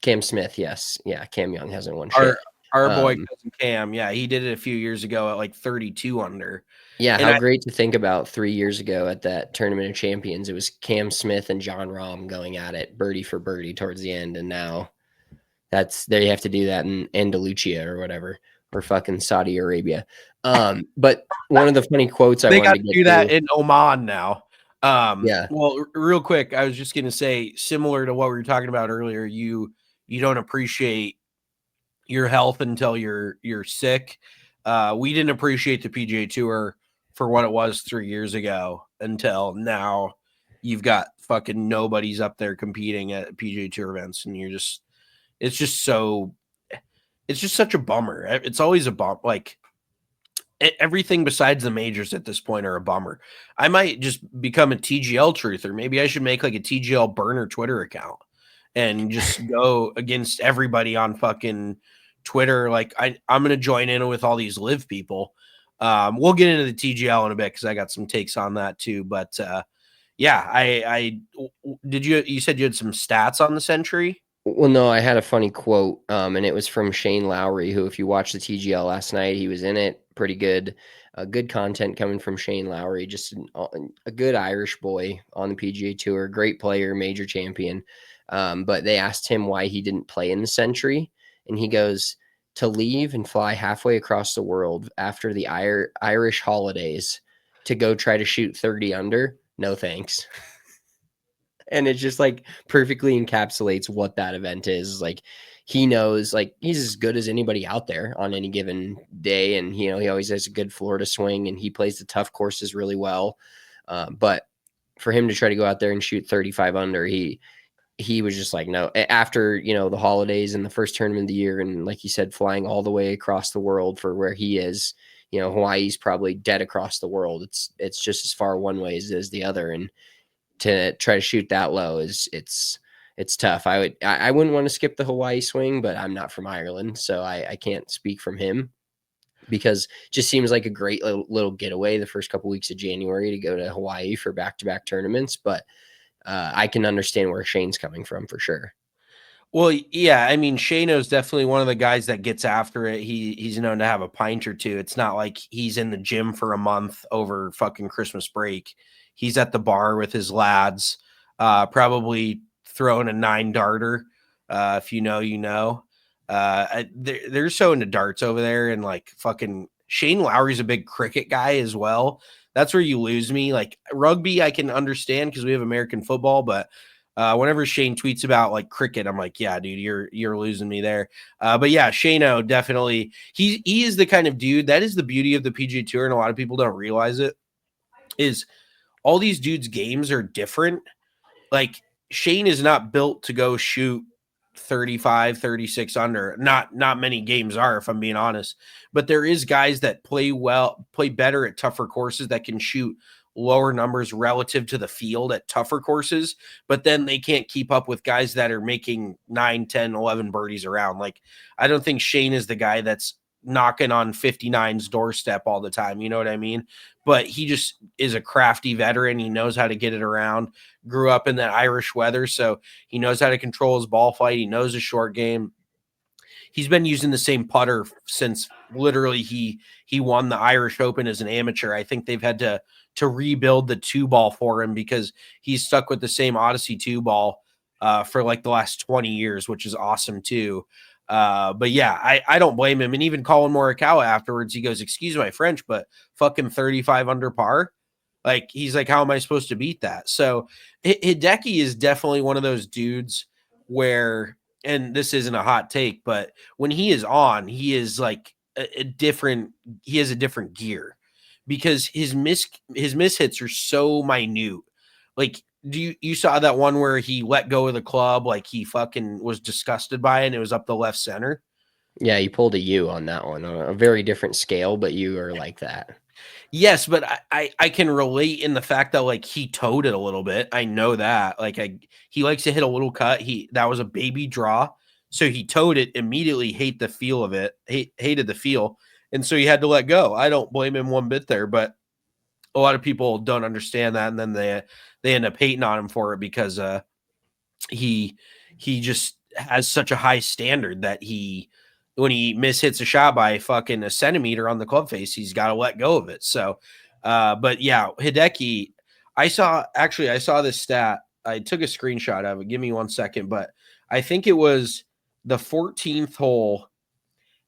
Cam Smith, yes. Yeah, Cam Young hasn't won Our shit. our boy cousin Cam, yeah, he did it a few years ago at like 32 under. Yeah, And how great to think about 3 years ago at that Tournament of Champions. It was Cam Smith and John Rahm going at it birdie for birdie towards the end, and now there you have to do that in Andalusia or whatever, or fucking Saudi Arabia. But one of the funny quotes I they got wanted to to get do that to. in Oman now. Yeah. Well, real quick, I was just gonna say, similar to what we were talking about earlier, you don't appreciate your health until you're sick. We didn't appreciate the PGA Tour for what it was 3 years ago until now. You've got fucking nobody's up there competing at PGA Tour events, and it's just such a bummer. It's always a bummer. Like everything besides the majors at this point are a bummer. I might just become a TGL truther. Maybe I should make like a TGL burner Twitter account and just go against everybody on fucking Twitter. Like I'm gonna join in with all these live people. We'll get into the TGL in a bit because I got some takes on that too. But yeah, I did you said you had some stats on the Century? Well, no, I had a funny quote, and it was from Shane Lowry, who, if you watched the TGL last night, he was in it. Pretty good, good content coming from Shane Lowry. Just a good Irish boy on the PGA Tour, great player, major champion. But they asked him why he didn't play in the Century, and he goes, to leave and fly halfway across the world after the Irish holidays to go try to shoot 30 under. No thanks. And it just like perfectly encapsulates what that event is. Like he knows, like he's as good as anybody out there on any given day, and he always has a good Florida swing, and he plays the tough courses really well. But for him to try to go out there and shoot 35 under, he was just like, no. After the holidays and the first tournament of the year, and like you said, flying all the way across the world for where he is. Hawaii's probably dead across the world. It's just as far one way as the other, and to try to shoot that low it's tough. I wouldn't want to skip the Hawaii swing, but I'm not from Ireland, so I can't speak from him, because it just seems like a great little getaway the first couple weeks of January to go to Hawaii for back-to-back tournaments. But I can understand where Shane's coming from for sure. Well, yeah, I mean, Shano's definitely one of the guys that gets after it. He's known to have a pint or two. It's not like he's in the gym for a month over fucking Christmas break. He's at the bar with his lads, probably throwing a 9 darter. If you know, you know. They're so into darts over there, and like fucking Shane Lowry's a big cricket guy as well. That's where you lose me. Like rugby, I can understand because we have American football, but whenever Shane tweets about like cricket, I'm like, yeah, dude, you're losing me there. But yeah, Shano definitely he is the kind of dude that is the beauty of the PGA Tour, and a lot of people don't realize it. Is all these dudes' games are different. Like Shane is not built to go shoot 35, 36 under. Not many games are, if I'm being honest. But there is guys that play better at tougher courses that can shoot lower numbers relative to the field at tougher courses, but then they can't keep up with guys that are making 9, 10, 11 birdies around. Like I don't think Shane is the guy that's knocking on 59's doorstep all the time. You know what I mean? But he just is a crafty veteran. He knows how to get it around. Grew up in that Irish weather, so he knows how to control his ball flight. He knows his short game. He's been using the same putter since literally he won the Irish Open as an amateur. I think they've had to rebuild the 2 ball for him because he's stuck with the same Odyssey 2 ball for like the last 20 years, which is awesome too. But yeah, I don't blame him. And even Colin Morikawa afterwards, he goes, "Excuse my French, but fucking 35 under par." Like he's like, "How am I supposed to beat that?" So Hideki is definitely one of those dudes where, and this isn't a hot take, but when he is on, he is like a different. He has a different gear because his mishits are so minute. Like, you saw that one where he let go of the club, like he fucking was disgusted by it, and it was up the left center. Yeah, you pulled a U on that one on a very different scale, but you are like that. Yes, but I can relate in the fact that like he towed it a little bit. I know that. Like he likes to hit a little cut. That was a baby draw. So he towed it, immediately hated the feel of it. Hated the feel. And so he had to let go. I don't blame him one bit there, but a lot of people don't understand that, and then they end up hating on him for it because he he just has such a high standard that when he mishits a shot by fucking a centimeter on the club face, he's got to let go of it. So, but yeah, Hideki, I saw this stat. I took a screenshot of it. Give me 1 second, but I think it was the 14th hole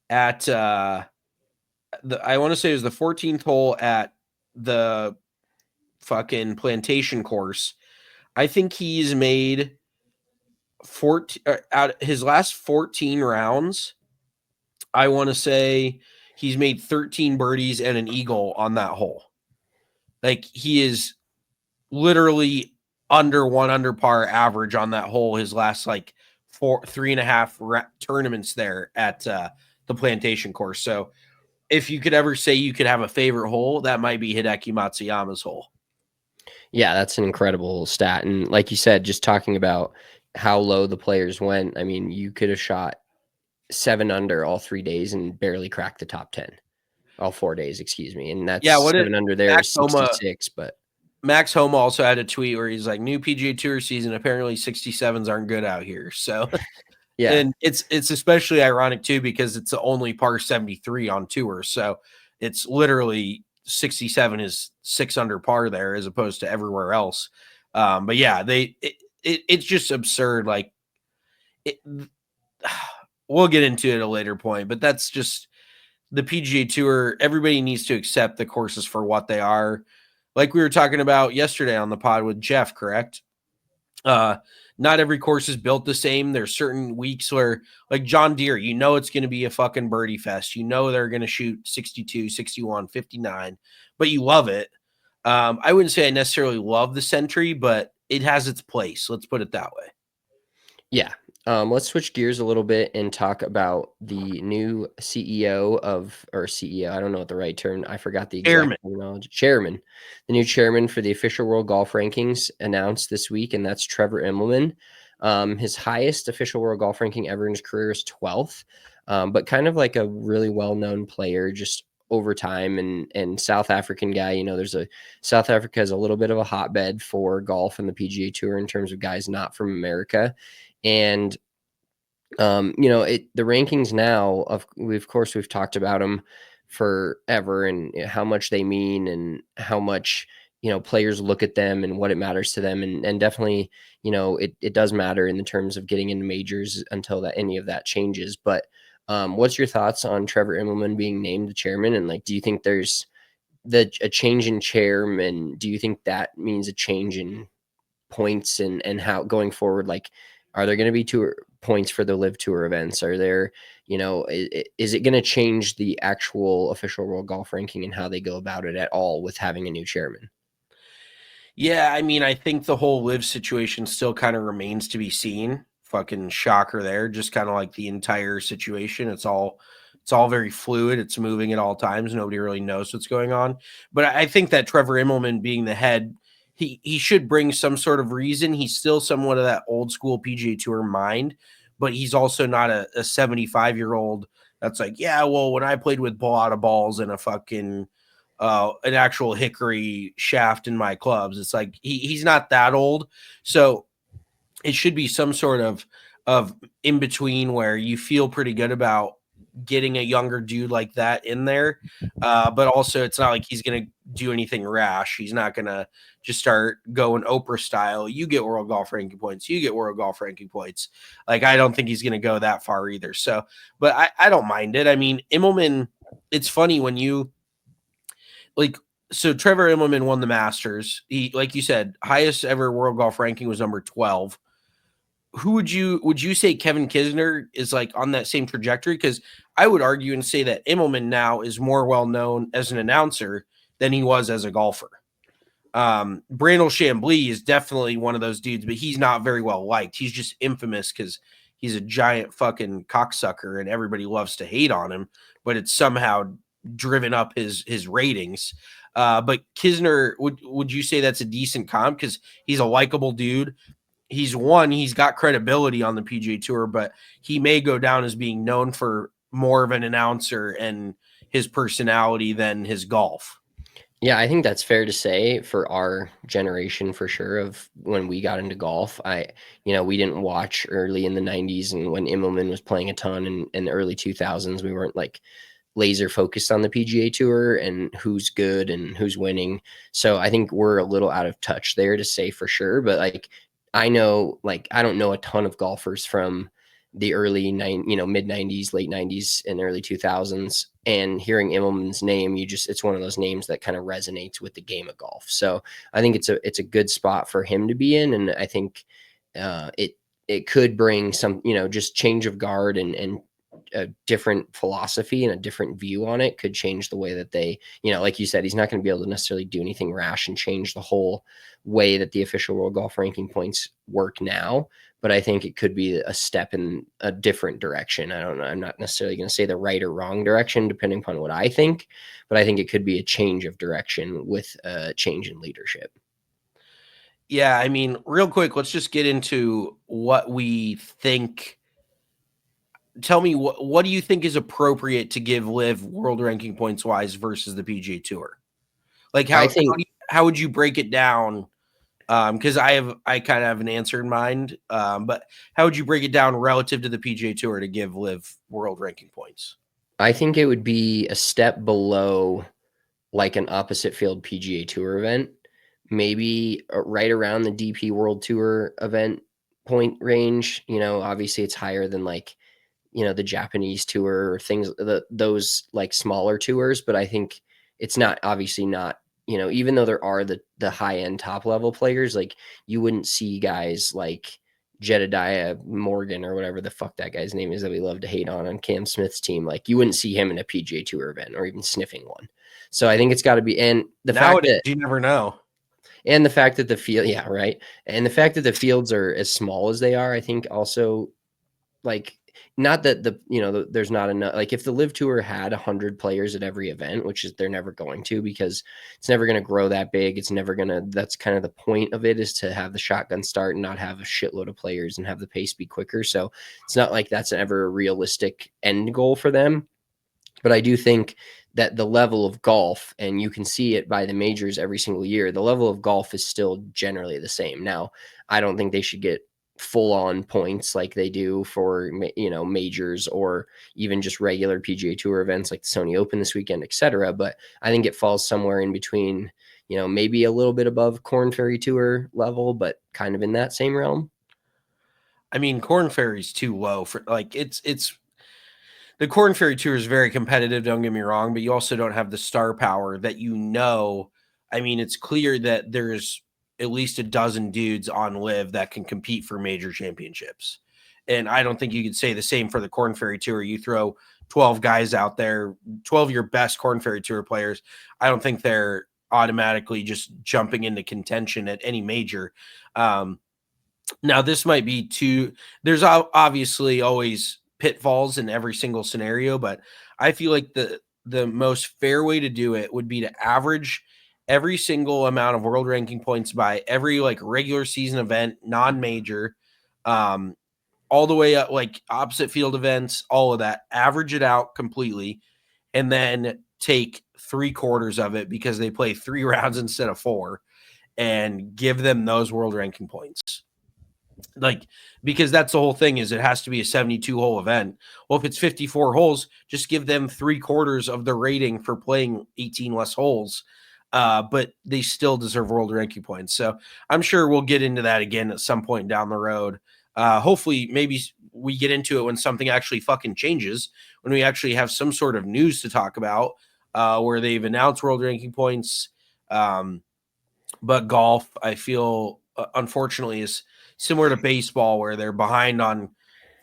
at I want to say it was the 14th hole at the fucking plantation course. I think he's made 14 out his last 14 rounds. I want to say he's made 13 birdies and an eagle on that hole. Like, he is literally under 1 under par average on that hole his last like 3.5 tournaments there at the plantation course. So if you could ever say you could have a favorite hole, that might be Hideki Matsuyama's hole. Yeah, that's an incredible stat. And like you said, just talking about how low the players went, I mean, you could have shot 7 under all 3 days and barely cracked the top 10. All 4 days, excuse me. And that's Yeah, 7 under there is 66, but Max Homa also had a tweet where he's like, new PGA Tour season, apparently 67s aren't good out here. So yeah. And it's especially ironic too because it's the only par 73 on tour. So it's literally 67 is 6 under par there as opposed to everywhere else. But yeah, it's just absurd. Like, we'll get into it at a later point, but that's just the PGA Tour. Everybody needs to accept the courses for what they are. Like we were talking about yesterday on the pod with Jeff, correct? Not every course is built the same. There's certain weeks where, like John Deere, it's going to be a fucking birdie fest. They're going to shoot 62, 61, 59, but you love it. I wouldn't say I necessarily love the Sentry, but it has its place. Let's put it that way. Yeah. Let's switch gears a little bit and talk about the new CEO I don't know what the right term. I forgot the exact terminology. Chairman. The new chairman for the official World Golf Rankings announced this week, and that's Trevor Immelman. His highest official World Golf ranking ever in his career is 12th, but kind of like a really well-known player just over time, and South African guy. South Africa has a little bit of a hotbed for golf and the PGA Tour in terms of guys not from America. And the rankings now of course we've talked about them forever and how much they mean and how much players look at them and what it matters to them, and definitely it does matter in the terms of getting into majors until that any of that changes. But what's your thoughts on Trevor Immelman being named the chairman, and like do you think there's a change in chairman? Do you think that means a change in points and how going forward, like are there going to be tour points for the LIV Tour events? Are there, is it going to change the actual official World Golf Ranking and how they go about it at all with having a new chairman? Yeah, I mean, I think the whole LIV situation still kind of remains to be seen. Fucking shocker there, just kind of like the entire situation. It's all very fluid. It's moving at all times. Nobody really knows what's going on. But I think that Trevor Immelman being the head, he should bring some sort of reason. He's still somewhat of that old school PGA Tour mind, but he's also not a 75-year-old that's like, yeah, well, when I played with ball out of balls and a fucking an actual hickory shaft in my clubs, it's like he's not that old. So it should be some sort of in between where you feel pretty good about getting a younger dude like that in there. But also it's not like he's going to do anything rash. He's not going to just start going Oprah style. You get World Golf Ranking points. You get World Golf Ranking points. Like, I don't think he's going to go that far either. So, but I don't mind it. I mean, Immelman, it's funny when you so Trevor Immelman won the Masters. He, like you said, highest ever World Golf Ranking was number 12. Who would you say Kevin Kisner is like on that same trajectory? Because I would argue and say that Immelman now is more well known as an announcer than he was as a golfer. Brandel Chambly is definitely one of those dudes, but he's not very well liked. He's just infamous because he's a giant fucking cocksucker and everybody loves to hate on him, but it's somehow driven up his ratings. But Kisner, would you say that's a decent comp? Because he's a likable dude. He's got credibility on the PGA Tour, but he may go down as being known for more of an announcer and his personality than his golf. Yeah, I think that's fair to say for our generation for sure of when we got into golf. We didn't watch early in the 90s and when Immelman was playing a ton in the early 2000s, we weren't like laser focused on the PGA Tour and who's good and who's winning. So I think we're a little out of touch there to say for sure. But like I know, like I don't know a ton of golfers from the mid '90s, late '90s, and early 2000s. And hearing Immelman's name, it's one of those names that kind of resonates with the game of golf. So I think it's a good spot for him to be in, and I think it could bring some just change of guard and a different philosophy and a different view on it could change the way that they, like you said, he's not going to be able to necessarily do anything rash and change the whole way that the official world golf ranking points work now. But I think it could be a step in a different direction. I don't know. I'm not necessarily going to say the right or wrong direction, depending upon what I think, but I think it could be a change of direction with a change in leadership. Yeah, I mean, real quick, let's just get into what we think. Tell me what do you think is appropriate to give LIV world ranking points wise versus the PGA Tour? Like I think how would you break it down? Because I kind of have an answer in mind. But how would you break it down relative to the PGA Tour to give LIV world ranking points? I think it would be a step below like an opposite field PGA Tour event, maybe right around the DP World Tour event point range. Obviously it's higher than like the Japanese tour or things those like smaller tours, but I think it's not obviously not even though there are the high end top level players, like you wouldn't see guys like Jedediah Morgan or whatever the fuck that guy's name is that we love to hate on Cam Smith's team. Like you wouldn't see him in a PGA Tour event or even sniffing one. So I think it's got to be, and the fact Nowadays, that you never know. and the fact that the field, yeah, right, and the fact that the fields are as small as they are, I think also like not that there's not enough, like if the live tour had 100 players at every event, which is they're never going to, because it's never going to grow that big. It's never going to, that's kind of the point of it, is to have the shotgun start and not have a shitload of players and have the pace be quicker. So it's not like that's ever a realistic end goal for them. But I do think that the level of golf, and you can see it by the majors every single year, the level of golf is still generally the same. Now, I don't think they should get full on points like they do for majors or even just regular PGA Tour events like the Sony Open this weekend, etc. But I think it falls somewhere in between, maybe a little bit above Corn Ferry Tour level, but kind of in that same realm. I mean, Corn Ferry's too low for like it's the Corn Ferry Tour is very competitive, don't get me wrong, but you also don't have the star power that I mean, it's clear that there's at least a dozen dudes on LIV that can compete for major championships. And I don't think you could say the same for the Corn Ferry Tour. You throw 12 guys out there, 12 of your best Corn Ferry Tour players. I don't think they're automatically just jumping into contention at any major. Now, this might be there's obviously always pitfalls in every single scenario, but I feel like the most fair way to do it would be to average every single amount of world ranking points by every like regular season event, non-major, um, all the way up like opposite field events, all of that, average it out completely, and then take 3/4 of it because they play 3 rounds instead of 4 and give them those world ranking points. Like, because that's the whole thing, is it has to be a 72 hole event. Well, if it's 54 holes, just give them 3/4 of the rating for playing 18 less holes. But they still deserve world ranking points. So I'm sure we'll get into that again at some point down the road. Hopefully, maybe we get into it when something actually fucking changes, when we actually have some sort of news to talk about, where they've announced world ranking points. But golf, I feel, unfortunately, is similar to baseball, where they're behind on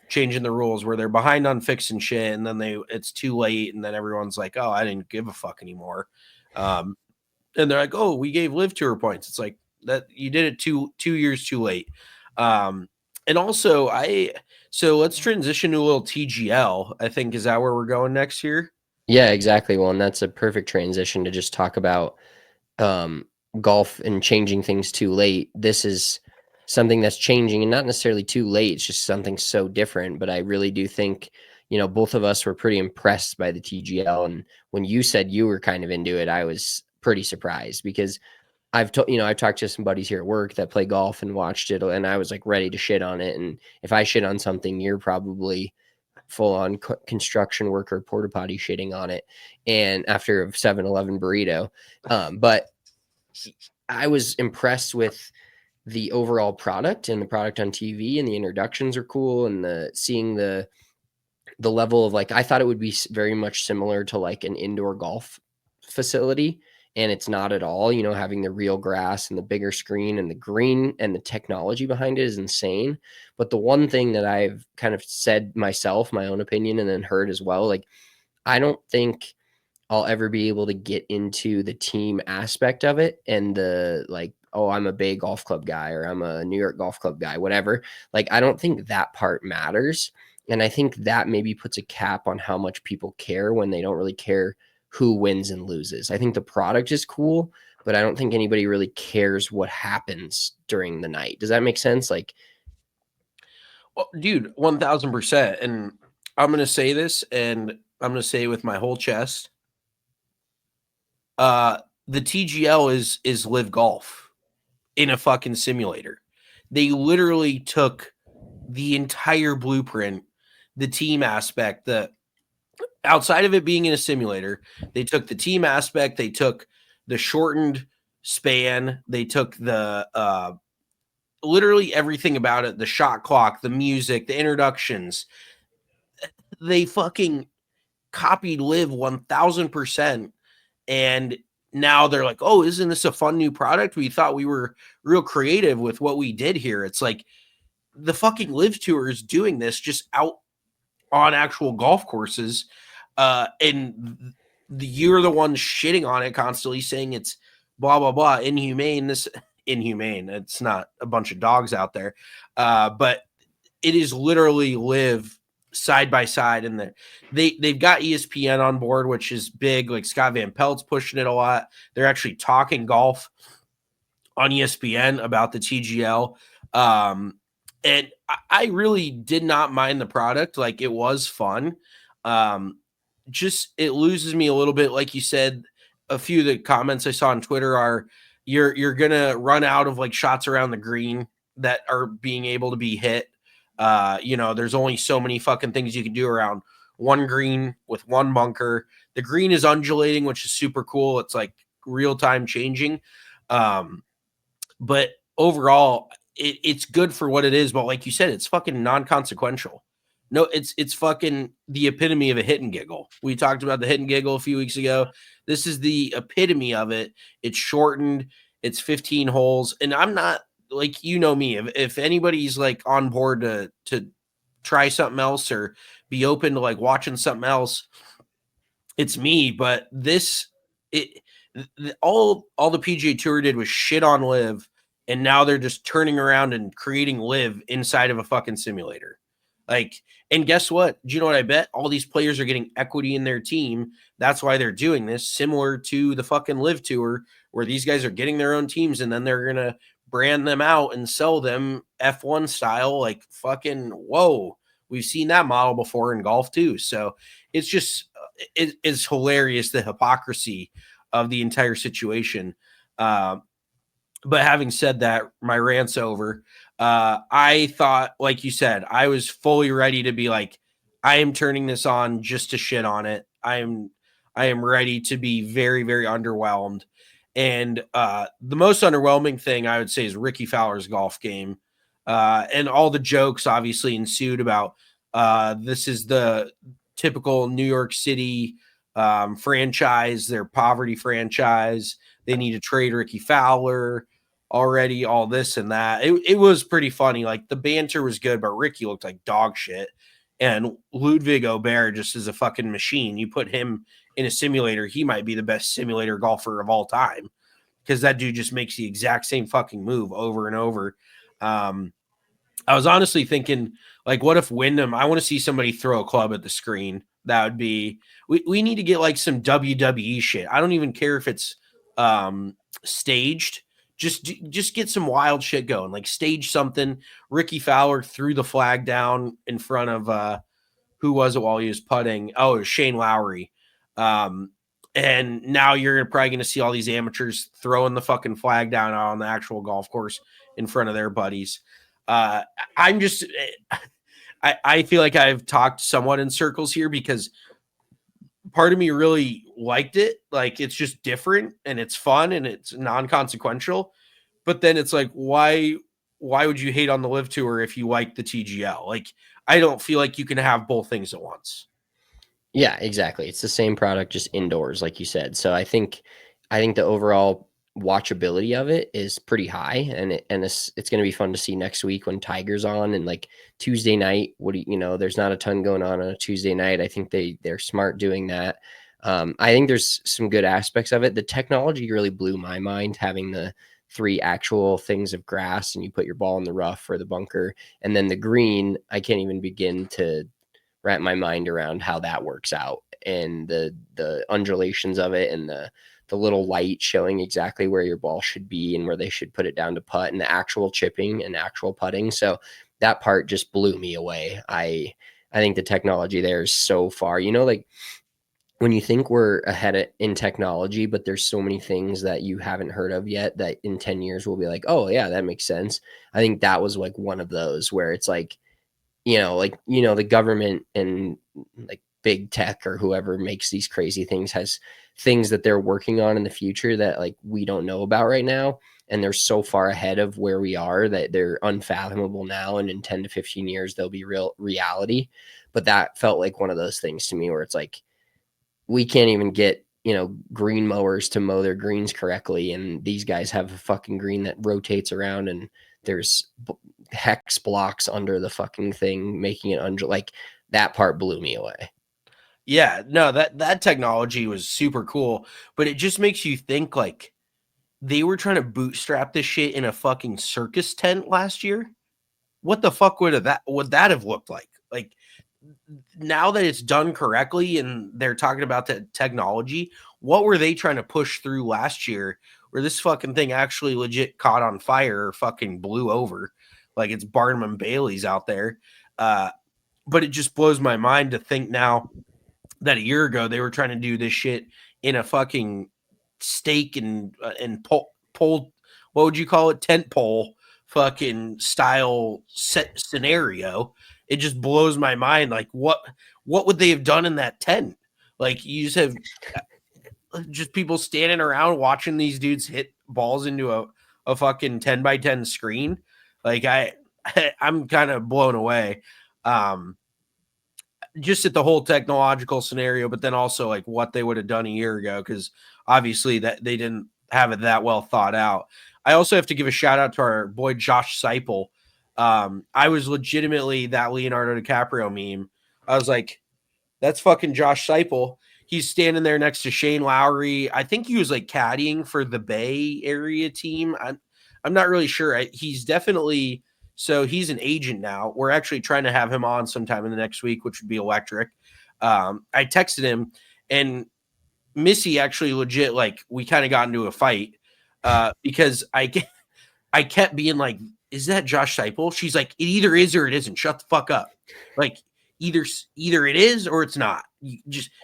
changing the rules, where they're behind on fixing shit, and then it's too late, and then everyone's like, "Oh, I didn't give a fuck anymore," and they're like, "Oh, we gave LIV Tour points." It's like that you did it two years too late. Um, and also, so let's transition to a little TGL. I think, is that where we're going next year? Yeah, exactly. Well, and that's a perfect transition to just talk about um, golf and changing things too late. This is something that's changing and not necessarily too late. It's just something so different. But I really do think, both of us were pretty impressed by the TGL. And when you said you were kind of into it, I was pretty surprised because I've talked to some buddies here at work that play golf and watched it, and I was like ready to shit on it. And if I shit on something, you're probably full on construction worker porta potty shitting on it. And after a 7-Eleven burrito, but I was impressed with the overall product and the product on TV, and the introductions are cool, and seeing the level of, like, I thought it would be very much similar to like an indoor golf facility, and it's not at all. Having the real grass and the bigger screen and the green and the technology behind it is insane. But the one thing that I've kind of said myself, my own opinion, and then heard as well, like, I don't think I'll ever be able to get into the team aspect of it, and the, like, oh, I'm a Bay Golf Club guy, or I'm a New York Golf Club guy, whatever. Like, I don't think that part matters. And I think that maybe puts a cap on how much people care when they don't really care who wins and loses. I think the product is cool, but I don't think anybody really cares what happens during the night. Does that make sense? Like, well, dude, 1000%. And I'm going to say this, and I'm going to say it with my whole chest. The TGL is LIV Golf in a fucking simulator. They literally took the entire blueprint, the team aspect, the outside of it being in a simulator, they took the team aspect, they took the shortened span, they took the literally everything about it, the shot clock, the music, the introductions. They fucking copied LIV 1000%. And now they're like, oh, isn't this a fun new product? We thought we were real creative with what we did here. It's like the fucking LIV Tour is doing this just out on actual golf courses. And you're the one shitting on it constantly, saying it's blah, blah, blah, inhumane. This inhumane. It's not a bunch of dogs out there. But it is literally LIV side by side, and they've got ESPN on board, which is big. Like Scott Van Pelt's pushing it a lot. They're actually talking golf on ESPN about the TGL. And I really did not mind the product. Like, it was fun. Just it loses me a little bit. Like you said, a few of the comments I saw on Twitter are you're gonna run out of like shots around the green that are being able to be hit. There's only so many fucking things you can do around one green with one bunker. The green is undulating, which is super cool. It's like real time changing. But overall, it's good for what it is. But like you said, it's fucking non-consequential. No, it's fucking the epitome of a hit and giggle. We talked about the hit and giggle a few weeks ago. This is the epitome of it. It's shortened. It's 15 holes. And I'm not, like, me. If anybody's like on board to try something else or be open to like watching something else, it's me. But all the PGA Tour did was shit on LIV, and now they're just turning around and creating LIV inside of a fucking simulator. Like, and guess what? Do you know what I bet? All these players are getting equity in their team. That's why they're doing this, similar to the fucking LIV Tour, where these guys are getting their own teams, and then they're gonna brand them out and sell them F1 style. Like, fucking whoa. We've seen that model before in golf too. So it's just it's hilarious, the hypocrisy of the entire situation. But having said that, my rant's over. I thought, like you said, I was fully ready to be like, I am turning this on just to shit on it. I am ready to be very, very underwhelmed. And the most underwhelming thing I would say is Ricky Fowler's golf game. And all the jokes obviously ensued about this is the typical New York City franchise, their poverty franchise. They need to trade Ricky Fowler already, all this and that. It was pretty funny. Like, the banter was good, but Ricky looked like dog shit. And Ludwig Aubert just is a fucking machine. You put him in a simulator, he might be the best simulator golfer of all time, because that dude just makes the exact same fucking move over and over. I was honestly thinking, like, what if Wyndham, I want to see somebody throw a club at the screen. That would be, we need to get like some WWE shit. I don't even care if it's staged. Just get some wild shit going. Like, stage something. Ricky Fowler threw the flag down in front of who was it while he was putting? Oh, it was Shane Lowry. And now you're probably going to see all these amateurs throwing the fucking flag down on the actual golf course in front of their buddies. I'm just, I feel like I've talked somewhat in circles here because part of me really liked it. Like, it's just different and it's fun and it's non-consequential. But then it's like, why would you hate on the LIV Tour if you like the TGL? Like, I don't feel like you can have both things at once. Yeah, exactly. It's the same product, just indoors, like you said. So I think the overall watchability of it is pretty high, and it's going to be fun to see next week when Tiger's on and like Tuesday night. What do you know? There's not a ton going on a Tuesday night. I think they're smart doing that. I think there's some good aspects of it. The technology really blew my mind, having the three actual things of grass, and you put your ball in the rough or the bunker, and then the green. I can't even begin to wrap my mind around how that works out, and the undulations of it, and the little light showing exactly where your ball should be and where they should put it down to putt, and the actual chipping and actual putting. So that part just blew me away. I think the technology there is so far, like when you think we're ahead in technology, but there's so many things that you haven't heard of yet that in 10 years will be like, oh yeah, that makes sense. I think that was like one of those where it's like, the government and like big tech or whoever makes these crazy things has things that they're working on in the future that like we don't know about right now. And they're so far ahead of where we are that they're unfathomable now. And in 10 to 15 years, they'll be real reality. But that felt like one of those things to me where it's like, we can't even get, green mowers to mow their greens correctly. And these guys have a fucking green that rotates around, and there's hex blocks under the fucking thing, making it like that part blew me away. Yeah, no, that technology was super cool, but it just makes you think like they were trying to bootstrap this shit in a fucking circus tent last year. What the fuck would that have looked like? Like, now that it's done correctly and they're talking about the technology, what were they trying to push through last year where this fucking thing actually legit caught on fire or fucking blew over? Like, it's Barnum and Bailey's out there. But it just blows my mind to think now that a year ago they were trying to do this shit in a fucking stake and pole, what would you call it, tent pole fucking style set scenario. It just blows my mind. Like, what would they have done in that tent? Like, you just have just people standing around watching these dudes hit balls into a fucking 10 by 10 screen. Like, I'm kind of blown away. Just at the whole technological scenario, but then also like what they would have done a year ago, because obviously that they didn't have it that well thought out. I also have to give a shout out to our boy Josh Seipel. I was legitimately that Leonardo DiCaprio meme. I was like, that's fucking Josh Seipel. He's standing there next to Shane Lowry. I think he was like caddying for the Bay Area team. I'm not really sure. He's definitely, so he's an agent now. We're actually trying to have him on sometime in the next week, which would be electric. I texted him, and Missy actually legit, like, we kind of got into a fight because I kept being like, is that Josh Seipel? She's like, it either is or it isn't. Shut the fuck up. Like, either it is or it's not.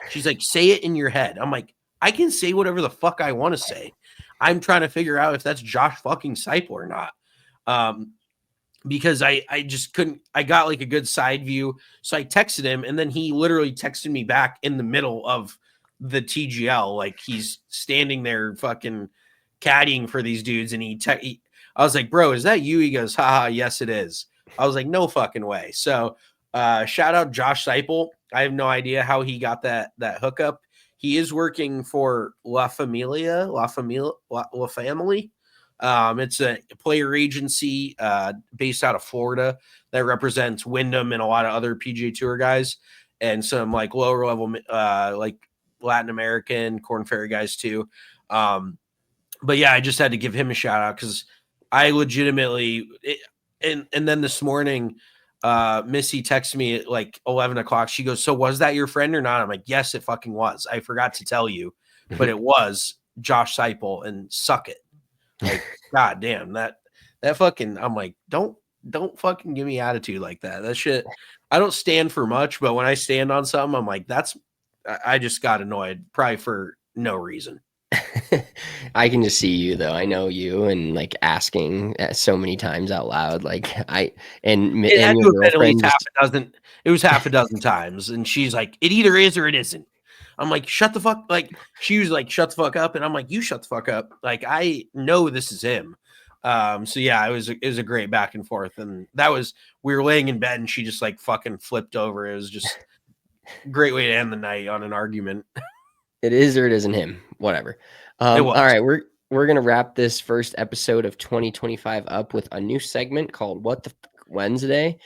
She's like, say it in your head. I'm like, I can say whatever the fuck I want to say. I'm trying to figure out if that's Josh fucking Seipel or not. Because I just couldn't, I got like a good side view. So I texted him, and then he literally texted me back in the middle of the TGL. Like, he's standing there fucking caddying for these dudes. And I was like, bro, is that you? He goes, haha, yes, it is. I was like, no fucking way. So shout out Josh Seipel. I have no idea how he got that hookup. He is working for La Familia. It's a player agency based out of Florida that represents Wyndham and a lot of other PGA Tour guys, and some like lower level like Latin American Corn Ferry guys too. But yeah, I just had to give him a shout out because I legitimately and then this morning, Missy texted me at like 11 o'clock. She goes, so was that your friend or not? I'm like, yes, it fucking was. I forgot to tell you, but it was Josh Seipel, and suck it. Like, god damn, that fucking, I'm like, don't fucking give me attitude like that. That shit, I don't stand for much, but when I stand on something, I'm like, I just got annoyed, probably for no reason. I can just see you though. I know you and like asking so many times out loud. Like It had and to your have been at girlfriend least half just a dozen. It was half a dozen times, and she's like, "It either is or it isn't." I'm like, "Shut the fuck!" Like she was like, "Shut the fuck up," and I'm like, "You shut the fuck up!" Like I know this is him. So yeah, it was a great back and forth, and we were laying in bed, and she just like fucking flipped over. It was just a great way to end the night on an argument. it is or it isn't him. Whatever. It All was. right, we're gonna wrap this first episode of 2025 up with a new segment called "What the Fuck Wednesday."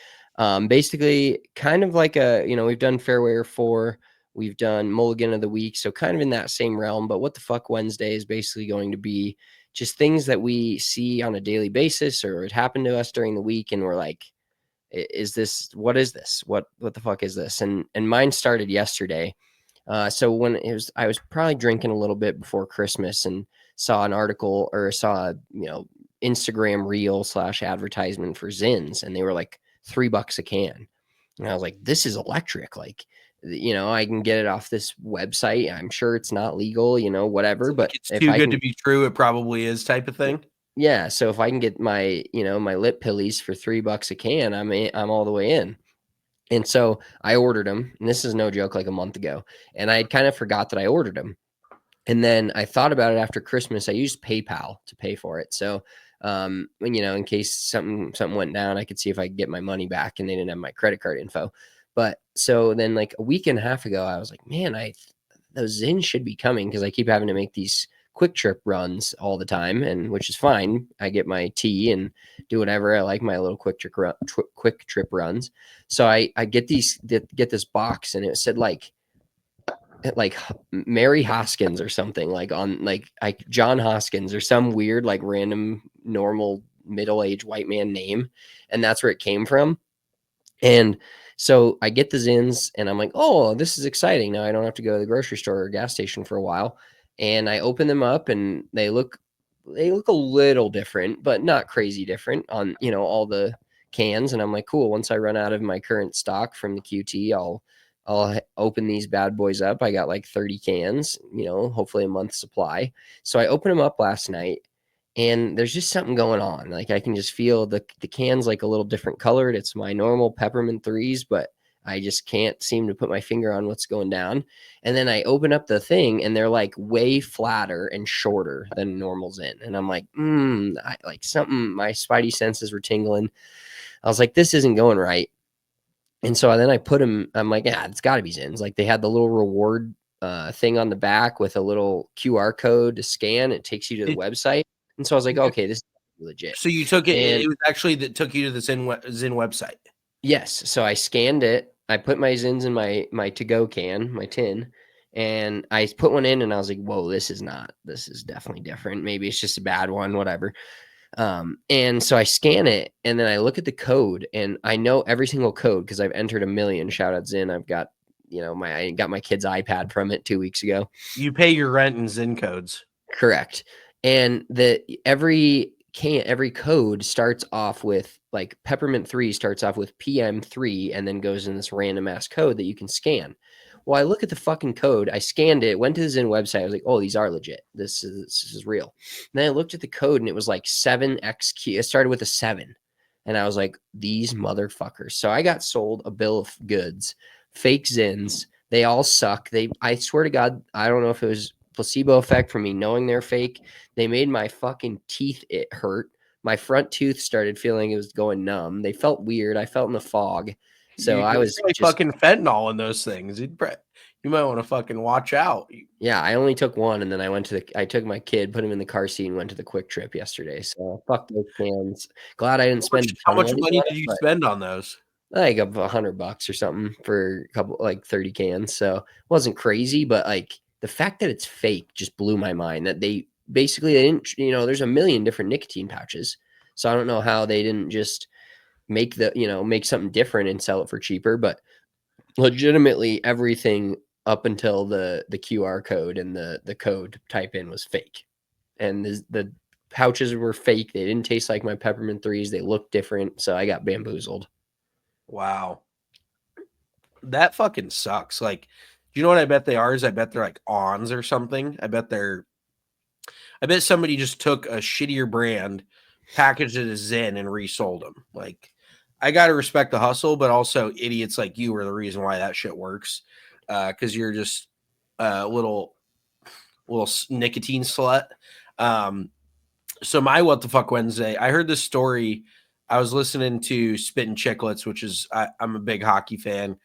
Basically, kind of like we've done Fairway or Four, we've done Mulligan of the Week, so kind of in that same realm. But "What the Fuck Wednesday" is basically going to be just things that we see on a daily basis, or it happened to us during the week, and we're like, "Is this? What is this? What the fuck is this?" And mine started yesterday. So when I was probably drinking a little bit before Christmas and saw an article or saw Instagram reel / advertisement for Zins, and they were like $3 a can, and I was like, this is electric. Like, I can get it off this website. I'm sure it's not legal, whatever. It's like But it's if too I good to can, be true. It probably is, type of thing. yeah. So if I can get my lip pillies for $3 a can, I'm all the way in. And so I ordered them, and this is no joke, like a month ago, and I kind of forgot that I ordered them. And then I thought about it after Christmas. I used PayPal to pay for it. So, in case something went down, I could see if I could get my money back, and they didn't have my credit card info. But so then, like a week and a half ago, I was like, man, those Zins should be coming because I keep having to make these quick trip runs all the time, and which is fine. I get my tea and do whatever I like, my little quick trip runs. So I get get this box, and it said like Mary Hoskins or something, like on like John Hoskins or some weird like random normal middle-aged white man name, and that's where it came from. And so I get the Zins, and I'm like, oh, this is exciting. Now I don't have to go to the grocery store or gas station for a while. And I open them up, and they look a little different, but not crazy different on all the cans. And I'm like, cool. Once I run out of my current stock from the QT, I'll open these bad boys up. I got like 30 cans, hopefully a month supply. So I opened them up last night, and there's just something going on. Like I can just feel the cans like a little different colored. It's my normal peppermint threes, but I just can't seem to put my finger on what's going down. And then I open up the thing, and they're like way flatter and shorter than normals in. And I'm like, like something. My spidey senses were tingling. I was like, this isn't going right. And so then I put them. I'm like, yeah, it's got to be Zins. Like they had the little reward thing on the back with a little QR code to scan. It takes you to the It, website. And so I was like, okay, this is legit. so you took it. And It was actually that took you to the Zin website. yes, so I scanned it. I put my Zins in my to go can, my tin, and I put one in, and I was like, whoa, this is definitely different. Maybe it's just a bad one, whatever. And so I scan it, and then I look at the code, and I know every single code because I've entered a million shout outs in. I've got, I got my kid's iPad from it 2 weeks ago. You pay your rent in Zin codes. Correct. And every code starts off with like Peppermint 3 starts off with PM3 and then goes in this random ass code that you can scan. Well, I look at the fucking code. I scanned it, went to the Zen website. I was like, oh, these are legit. This is real. And then I looked at the code, and it was like 7XQ. It started with a 7. And I was like, these motherfuckers. So I got sold a bill of goods, fake Zins. They all suck. I swear to God, I don't know if it was placebo effect from me knowing they're fake. They made my fucking teeth hurt. My front tooth started feeling it was going numb. They felt weird. I felt in the fog. So I There's was probably just, fucking fentanyl in those things. You might want to fucking watch out. yeah, I only took one, and then I took my kid, put him in the car seat, and went to the Quick Trip yesterday. So fuck those cans. Glad I didn't spend a How ton of much money money on did it, you but spend on those? like $100 or something for a couple, like 30 cans. So it wasn't crazy, but like the fact that it's fake just blew my mind. That they didn't, there's a million different nicotine pouches. So I don't know how they didn't just make something different and sell it for cheaper. But legitimately, everything up until the QR code and the code type in was fake, and the pouches were fake. They didn't taste like my peppermint threes. They looked different. So I got bamboozled. Wow. That fucking sucks. Like Do you know what I bet they are? I bet they're like Ons or something. I bet somebody just took a shittier brand, packaged it as Zen, and resold them. Like, I gotta respect the hustle, but also idiots like you are the reason why that shit works. Because you're just a little nicotine slut. So my what the fuck Wednesday, I heard this story. I was listening to Spittin' Chicklets, which is I'm a big hockey fan.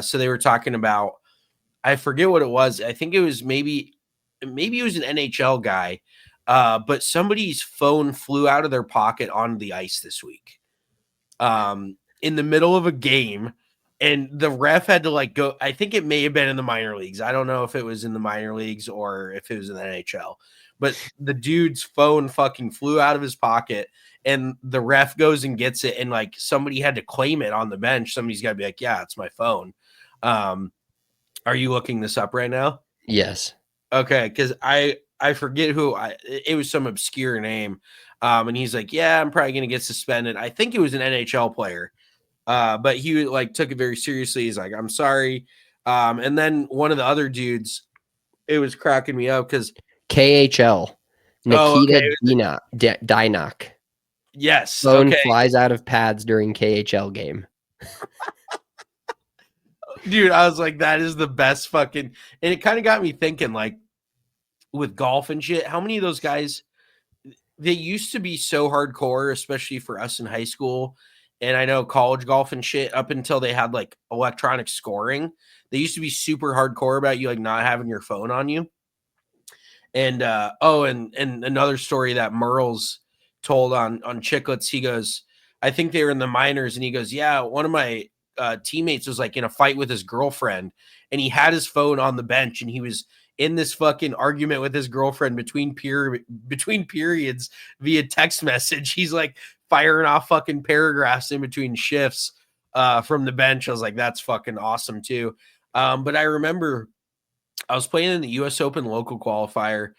So they were talking about, I forget what it was. I think it was maybe it was an NHL guy, but somebody's phone flew out of their pocket onto the ice this week, in the middle of a game, and the ref had to like go. I think it may have been in the minor leagues. I don't know if it was in the minor leagues or if it was in the NHL, but the dude's phone fucking flew out of his pocket, and the ref goes and gets it, and like somebody had to claim it on the bench. Somebody's got to be like, "Yeah, it's my phone." Are you looking this up right now? Yes. Okay, because I forget who it was, some obscure name. And he's like, "Yeah, I'm probably gonna get suspended." I think it was an NHL player. But he like took it very seriously. He's like, "I'm sorry." And then one of the other dudes, it was cracking me up because KHL. oh, okay. Nikita Dynok. Yes, Phone okay. flies out of pads during KHL game. Dude, I was like, that is the best fucking, and it kind of got me thinking, like, with golf and shit, how many of those guys, they used to be so hardcore, especially for us in high school. And I know college golf and shit, up until they had like electronic scoring, they used to be super hardcore about you like not having your phone on you. And and another story that Merle's told on Chicklets, he goes, I think they were in the minors, and he goes, yeah, one of my teammates was like in a fight with his girlfriend, and he had his phone on the bench, and he was in this fucking argument with his girlfriend between periods via text message. He's like firing off fucking paragraphs in between shifts from the bench. I was like, that's fucking awesome too. But I remember I was playing in the U.S. Open local qualifier.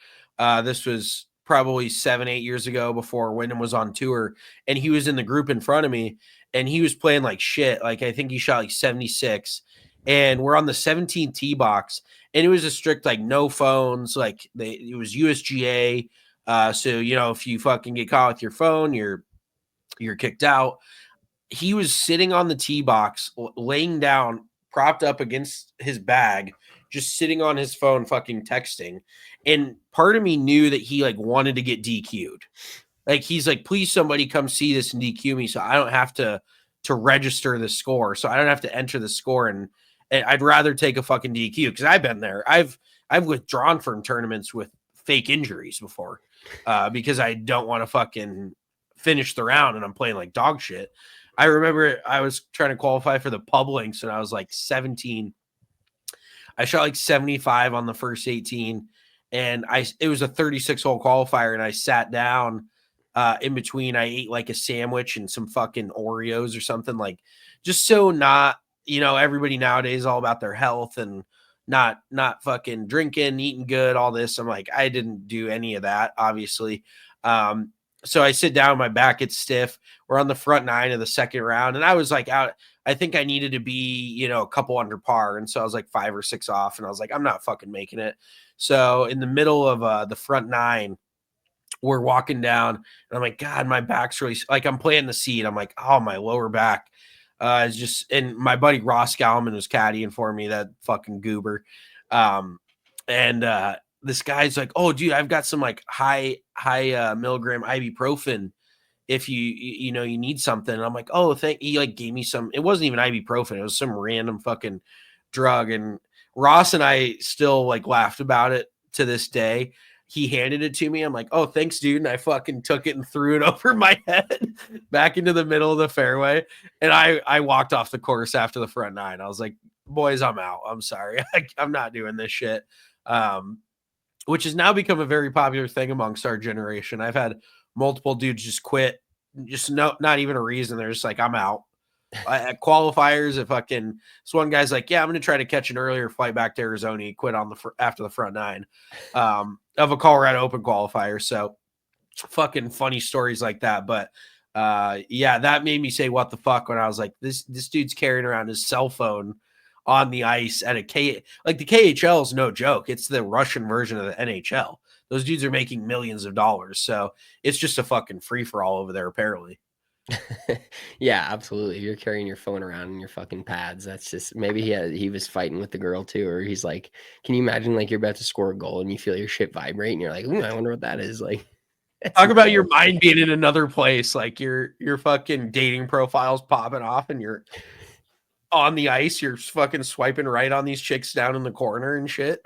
This was probably 7-8 years ago before Wyndham was on tour, and he was in the group in front of me, and he was playing like shit. Like I think he shot like 76, and we're on the 17th tee box, and it was a strict like no phones. Like it was USGA. So if you fucking get caught with your phone, you're kicked out. He was sitting on the tee box, laying down, propped up against his bag, just sitting on his phone, fucking texting. And part of me knew that he like wanted to get DQ'd. Like he's like, please somebody come see this and DQ me, so I don't have to register the score, so I don't have to enter the score, and I'd rather take a fucking DQ because I've been there. I've withdrawn from tournaments with fake injuries before because I don't want to fucking finish the round and I'm playing like dog shit. I remember I was trying to qualify for the pub links and I was like 17. I shot like 75 on the first 18, and it was a 36 hole qualifier, and I sat down in between. I ate like a sandwich and some fucking Oreos or something, like just so not, everybody nowadays is all about their health and not fucking drinking, eating good, all this. I'm like, I didn't do any of that, obviously. So I sit down, my back gets stiff. We're on the front nine of the second round, and I was like out. I think I needed to be, a couple under par. And so I was like 5 or 6 off, and I was like, I'm not fucking making it. So in the middle of the front nine, we're walking down, and I'm like, God, my back's really, like, I'm playing the seat. I'm like, oh, my lower back is just, and my buddy Ross Gallman was caddying for me, that fucking goober. And this guy's like, oh, dude, I've got some like high milligram ibuprofen if you need something. And I'm like, oh, he like gave me some, it wasn't even ibuprofen, it was some random fucking drug. And Ross and I still like laughed about it to this day. He handed it to me. I'm like, oh, thanks, dude. And I fucking took it and threw it over my head back into the middle of the fairway. And I walked off the course after the front nine. I was like, boys, I'm out. I'm sorry. I'm not doing this shit. Which has now become a very popular thing amongst our generation. I've had multiple dudes just quit, just not even a reason. They're just like, I'm out. At qualifiers, if fucking this one guy's like, yeah, I'm gonna try to catch an earlier flight back to Arizona. He quit on after the front nine of a Colorado Open qualifier. So fucking funny stories like that. But yeah, that made me say what the fuck when I was like, this dude's carrying around his cell phone on the ice at like the KHL is no joke. It's the Russian version of the NHL. Those dudes are making millions of dollars. So it's just a fucking free for all over there, apparently. Yeah, absolutely. If you're carrying your phone around in your fucking pads, that's just maybe he was fighting with the girl too, or he's like, can you imagine like you're about to score a goal and you feel your shit vibrate and you're like, ooh, I wonder what that is. Like, Talk about your mind being in another place, like your fucking dating profiles popping off, and you're on the ice. You're fucking swiping right on these chicks down in the corner and shit.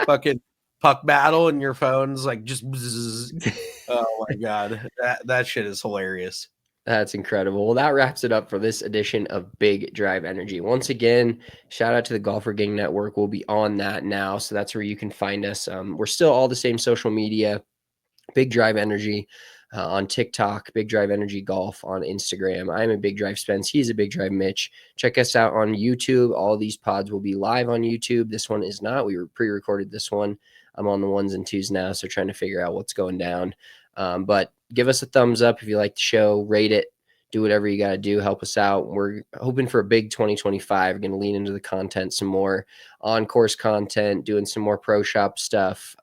Fucking puck battle, and your phone's like just. Bzzz. Oh my god, that shit is hilarious. That's incredible. Well, that wraps it up for this edition of Big Drive Energy. Once again, shout out to the Golfer Gang Network. We'll be on that now, so that's where you can find us. We're still all the same social media. Big Drive Energy on TikTok, Big Drive Energy Golf on Instagram. I'm a Big Drive Spence. He's a Big Drive Mitch. Check us out on YouTube. All these pods will be live on YouTube. This one is not. We pre-recorded this one. I'm on the ones and twos now, so trying to figure out what's going down. But give us a thumbs up if you like the show. Rate it. Do whatever you got to do. Help us out. We're hoping for a big 2025. We're going to lean into the content some more, on-course content, doing some more pro shop stuff,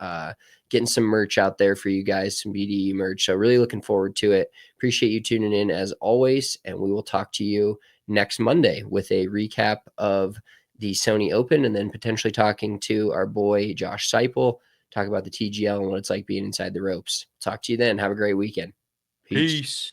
getting some merch out there for you guys, some BDE merch. So really looking forward to it. Appreciate you tuning in as always. And we will talk to you next Monday with a recap of the Sony Open and then potentially talking to our boy, Josh Seipel, talk about the TGL and what it's like being inside the ropes. Talk to you then. Have a great weekend. Peace. Peace.